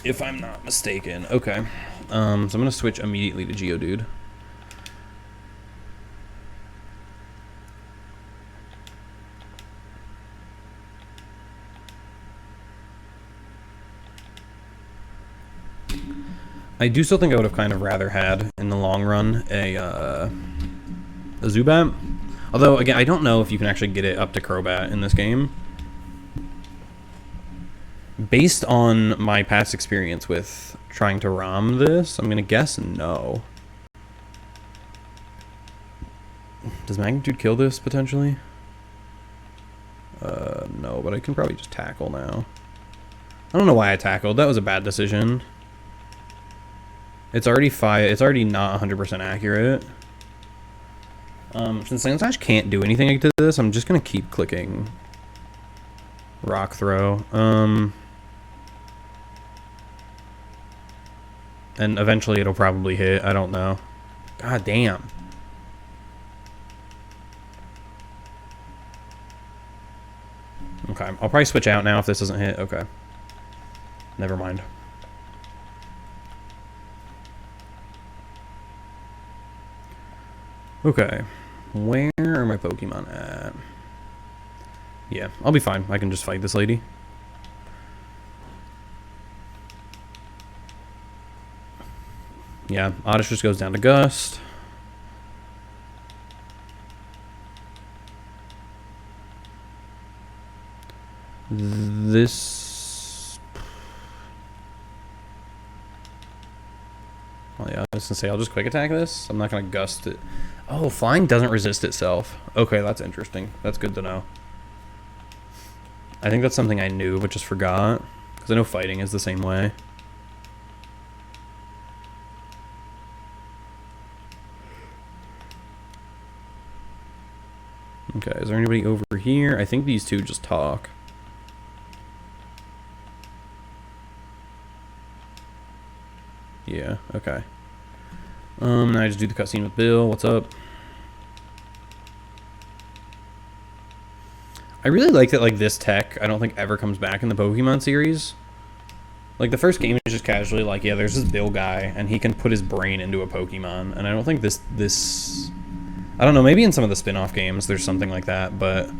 if I'm not mistaken. Okay. So I'm going to switch immediately to Geodude. I do still think I would have kind of rather had, in the long run, a Zubat. Although, again, I don't know if you can actually get it up to Crobat in this game. Based on my past experience with trying to ROM this, I'm going to guess no. Does magnitude kill this potentially? No, but I can probably just tackle now. I don't know why I tackled. That was a bad decision. It's already It's already not 100% accurate. Since Sand Slash can't do anything to this, I'm just gonna keep clicking Rock Throw. And eventually it'll probably hit. I don't know. God damn. Okay, I'll probably switch out now if this doesn't hit. Okay. Never mind. Okay. Where are my Pokemon at? Yeah, I'll be fine. I can just fight this lady. Yeah, Oddish just goes down to Gust. This... Oh yeah, I was gonna say, I'll just quick attack this. I'm not gonna Gust it. Oh, flying doesn't resist itself. Okay, that's interesting. That's good to know. I think that's something I knew, but just forgot. Because I know fighting is the same way. Okay, is there anybody over here? I think these two just talk. Yeah, okay. Now I just do the cutscene with Bill. What's up? I really like that, like, this tech, I don't think ever comes back in the Pokemon series. Like, the first game is just casually like, yeah, there's this Bill guy, and he can put his brain into a Pokemon. And I don't think this... I don't know, maybe in some of the spin-off games there's something like that, but...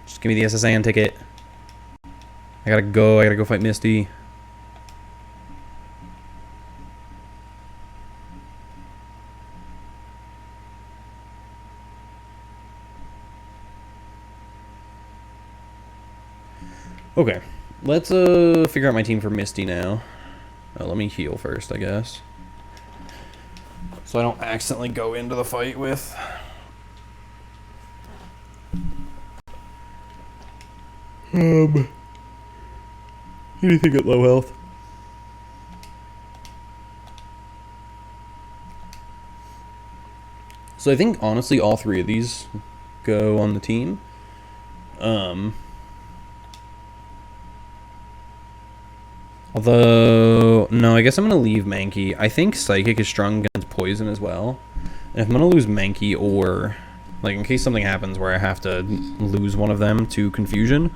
Just give me the SSN ticket. I gotta go fight Misty. Okay, let's figure out my team for Misty now. Let me heal first, I guess. So I don't accidentally go into the fight with... anything at low health. So I think, honestly, all three of these go on the team. Although, no, I guess I'm going to leave Mankey. I think Psychic is strong against Poison as well. And if I'm going to lose Mankey or, like, in case something happens where I have to lose one of them to Confusion,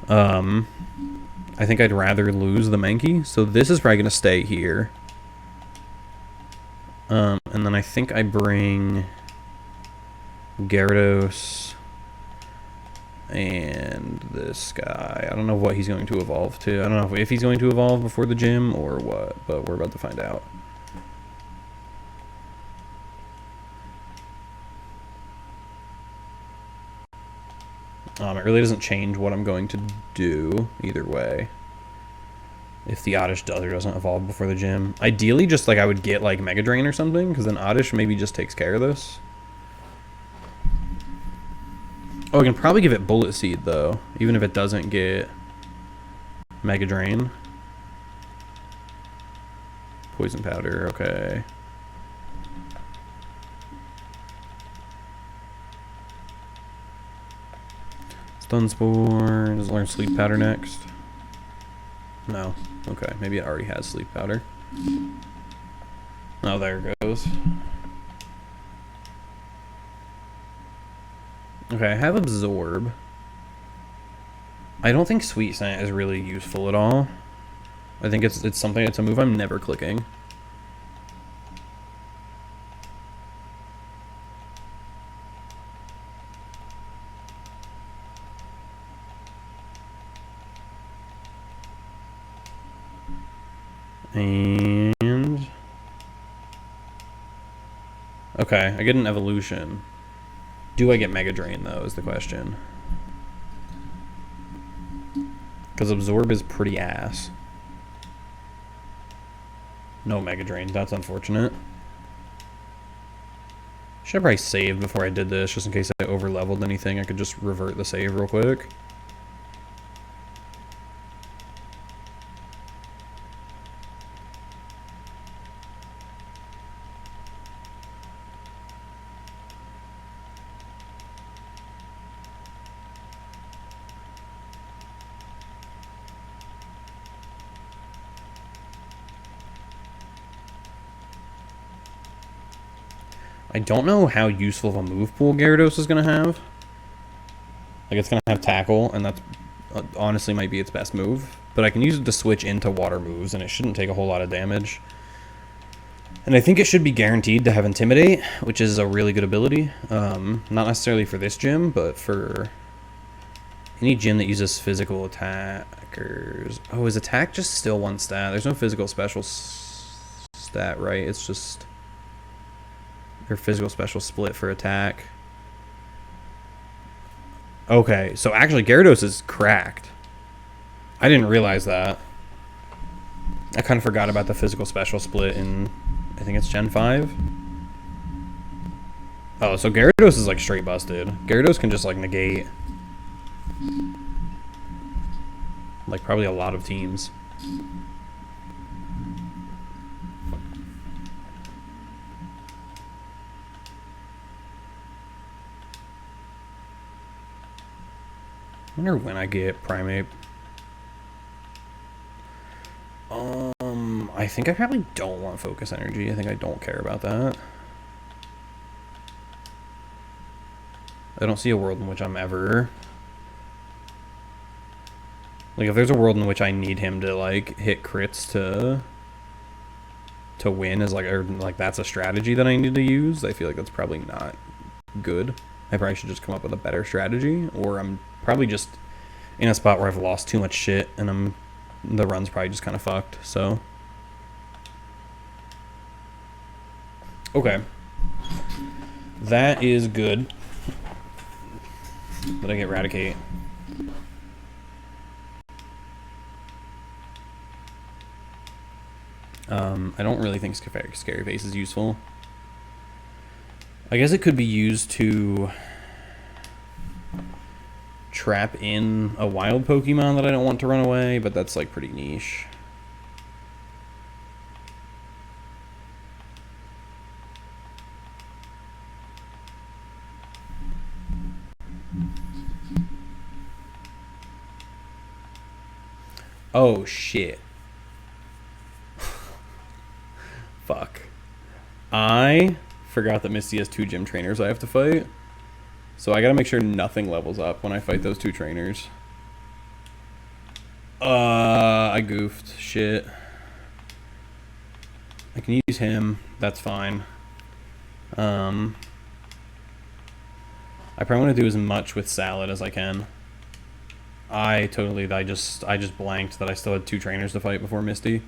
I think I'd rather lose the Mankey. So this is probably going to stay here. And then I think I bring Gyarados and this guy. I don't know what he's going to evolve to. I don't know if he's going to evolve before the gym or what, but we're about to find out. It really doesn't change what I'm going to do either way. If the Oddish does or doesn't evolve before the gym. Ideally, just like I would get like Mega Drain or something, because then Oddish maybe just takes care of this. Oh, I can probably give it Bullet Seed, though, even if it doesn't get Mega Drain. Poison Powder, okay. Stun Spore. Does it learn Sleep Powder next? No. Okay, maybe it already has Sleep Powder. Oh, there it goes. Okay, I have Absorb. I don't think Sweet Scent is really useful at all. I think it's something, it's a move I'm never clicking. And... okay, I get an evolution. Do I get Mega Drain, though, is the question. Because Absorb is pretty ass. No Mega Drain. That's unfortunate. Should have probably saved before I did this, just in case I over-leveled anything. I could just revert the save real quick. I don't know how useful of a move pool Gyarados is going to have. Like, it's going to have Tackle, and that's honestly might be its best move. But I can use it to switch into water moves, and it shouldn't take a whole lot of damage. And I think it should be guaranteed to have Intimidate, which is a really good ability. Not necessarily for this gym, but for any gym that uses physical attackers. Oh, is attack just still one stat? There's no physical special stat, right? It's just... Or physical special split for attack. Okay, so actually Gyarados is cracked. I didn't realize that. I kind of forgot about the physical special split in, I think it's Gen 5. Oh, so Gyarados is like straight busted. Gyarados can just like negate like probably a lot of teams. I wonder when I get Primeape. I think I probably don't want Focus Energy. I think I don't care about that. I don't see a world in which I'm ever... Like, if there's a world in which I need him to, like, hit crits to win, as like, or, like, that's a strategy that I need to use, I feel like that's probably not good. I probably should just come up with a better strategy, or I'm probably just in a spot where I've lost too much shit, and the run's probably just kind of fucked, so... Okay. That is good. That I get Eradicate. I don't really think Scary Face is useful. I guess it could be used to trap in a wild Pokemon that I don't want to run away, but that's like pretty niche. Oh shit. Fuck. I forgot that Misty has 2 gym trainers I have to fight. So I gotta make sure nothing levels up when I fight those 2 trainers. I goofed. Shit. I can use him. That's fine. I probably want to do as much with Salad as I can. I just blanked that I still had 2 trainers to fight before Misty.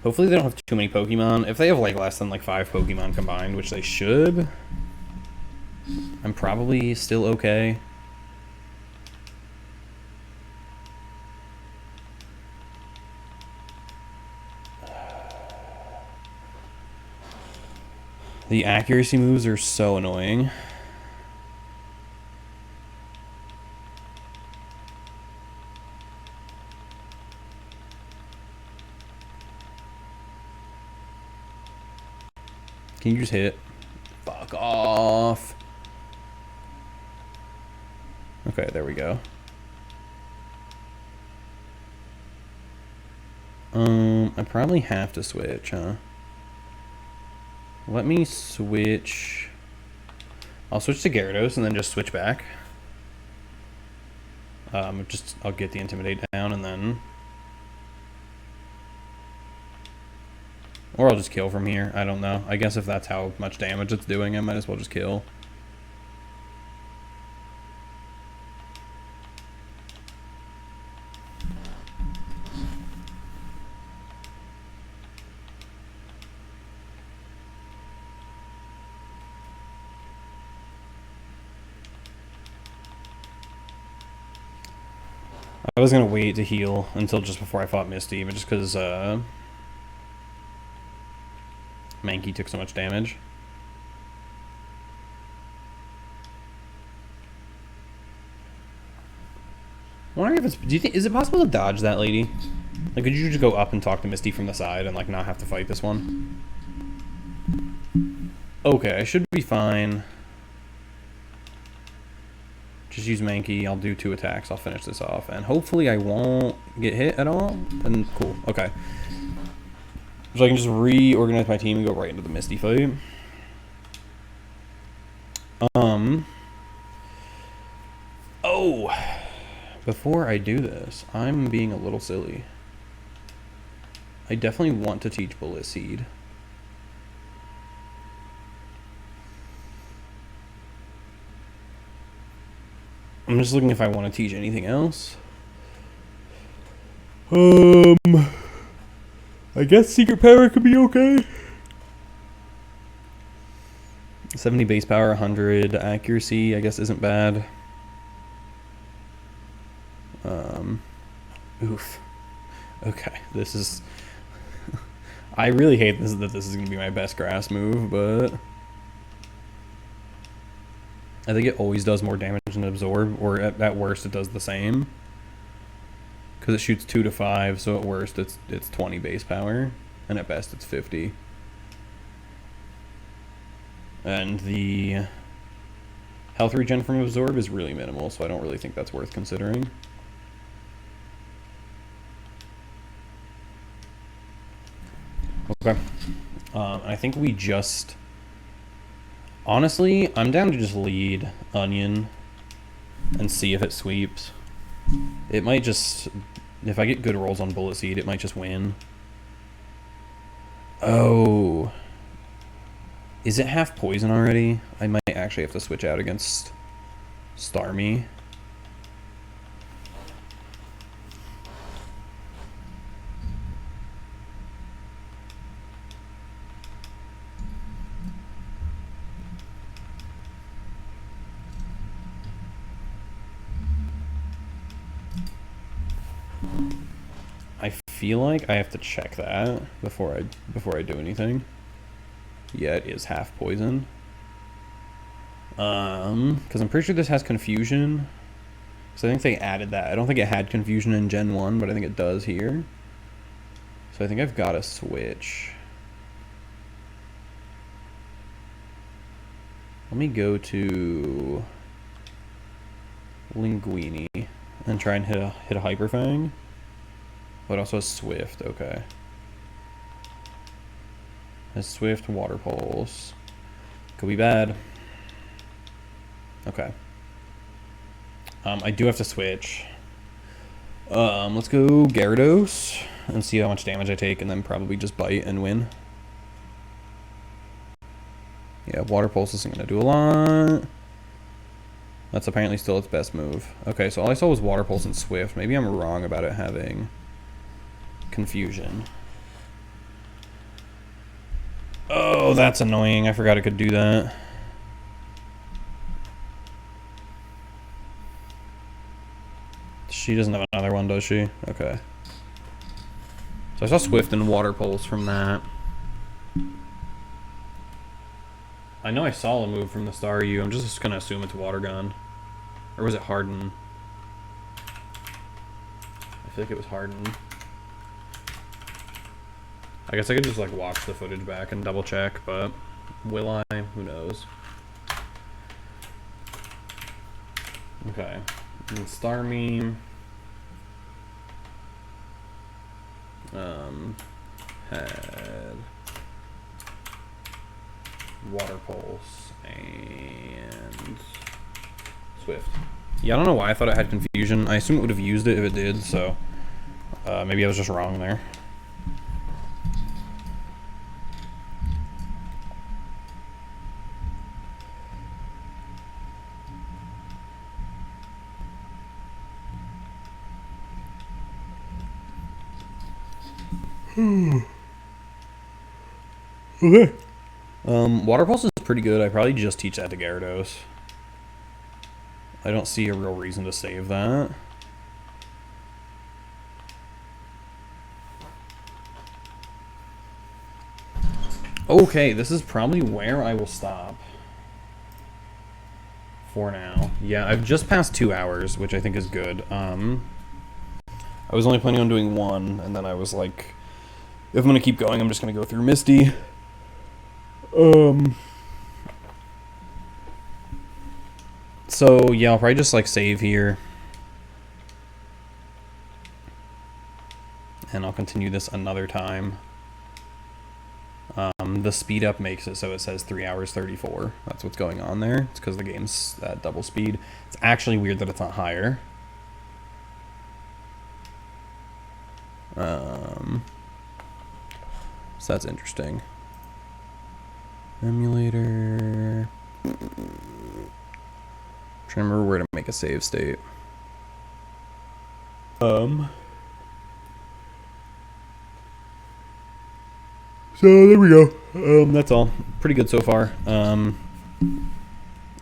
Hopefully they don't have too many Pokemon. If they have like less than like 5 Pokemon combined, which they should, I'm probably still okay. The accuracy moves are so annoying. Can you just hit? Fuck off. Okay, there we go. I probably have to switch, huh? Let me switch. I'll switch to Gyarados and then just switch back. I'll get the Intimidate down and then... Or I'll just kill from here. I don't know. I guess if that's how much damage it's doing, I might as well just kill. I was going to wait to heal until just before I fought Misty, but just because Mankey took so much damage. I wonder if it's... Do you think... Is it possible to dodge that lady? Like, could you just go up and talk to Misty from the side and, like, not have to fight this one? Okay, I should be fine. Just use Mankey. I'll do 2 attacks. I'll finish this off. And hopefully I won't get hit at all. And cool. Okay. So I can just reorganize my team and go right into the Misty fight. Oh! Before I do this, I'm being a little silly. I definitely want to teach Bullet Seed. I'm just looking if I want to teach anything else. I guess Secret Power could be okay. 70 base power, 100 accuracy, I guess isn't bad. Oof. Okay, this is... I really hate this, that this is going to be my best grass move, but... I think it always does more damage than Absorb, or at worst it does the same. Because it shoots 2 to 5, so at worst it's 20 base power, and at best it's 50. And the health regen from Absorb is really minimal, so I don't really think that's worth considering. Okay. I think we just... Honestly, I'm down to just lead Onion and see if it sweeps. It might just... If I get good rolls on Bullet Seed, it might just win. Oh. Is it half poison already? I might actually have to switch out against Starmie. I feel like I have to check that before I do anything. Yeah, it is half poison. Because I'm pretty sure this has confusion. So I think they added that. I don't think it had confusion in Gen 1, but I think it does here. So I think I've got to switch. Let me go to Linguini and try and hit a Hyper Fang. But also Swift, okay. Has Swift, Water Pulse. Could be bad. Okay. I do have to switch. Let's go Gyarados and see how much damage I take, and then probably just bite and win. Yeah, Water Pulse isn't going to do a lot. That's apparently still its best move. Okay, so all I saw was Water Pulse and Swift. Maybe I'm wrong about it having confusion. Oh, that's annoying. I forgot I could do that. She doesn't have another one, does she? Okay. So I saw Swift and Water Pulse from that. I know I saw a move from the Staryu. I'm just going to assume it's Water Gun. Or was it Harden? I feel like it was Harden. I guess I could just like watch the footage back and double check, but will I? Who knows? Okay. And Starmie had Water Pulse and Swift. Yeah, I don't know why I thought it had confusion. I assume it would have used it if it did, so maybe I was just wrong there. Okay. Water Pulse is pretty good. I probably just teach that to Gyarados. I don't see a real reason to save that. Okay, this is probably where I will stop for now. Yeah, I've just passed 2 hours, which I think is good. I was only planning on doing 1, and then I was like, if I'm going to keep going, I'm just going to go through Misty. So, yeah, I'll probably just, like, save here. And I'll continue this another time. The speed up makes it so it says 3 hours 34. That's what's going on there. It's because the game's at double speed. It's actually weird that it's not higher. So that's interesting. Emulator. I'm trying to remember where to make a save state. So there we go. That's all. Pretty good so far. I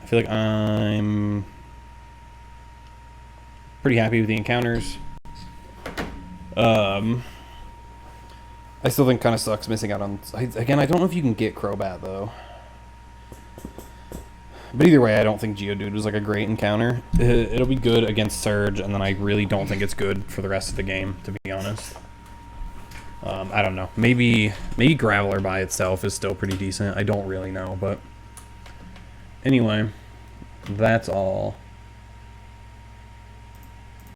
feel like I'm pretty happy with the encounters. I still think kind of sucks missing out on... Again, I don't know if you can get Crobat, though. But either way, I don't think Geodude was like a great encounter. It'll be good against Surge, and then I really don't think it's good for the rest of the game, to be honest. I don't know. Maybe Graveler by itself is still pretty decent. I don't really know, but... Anyway, that's all.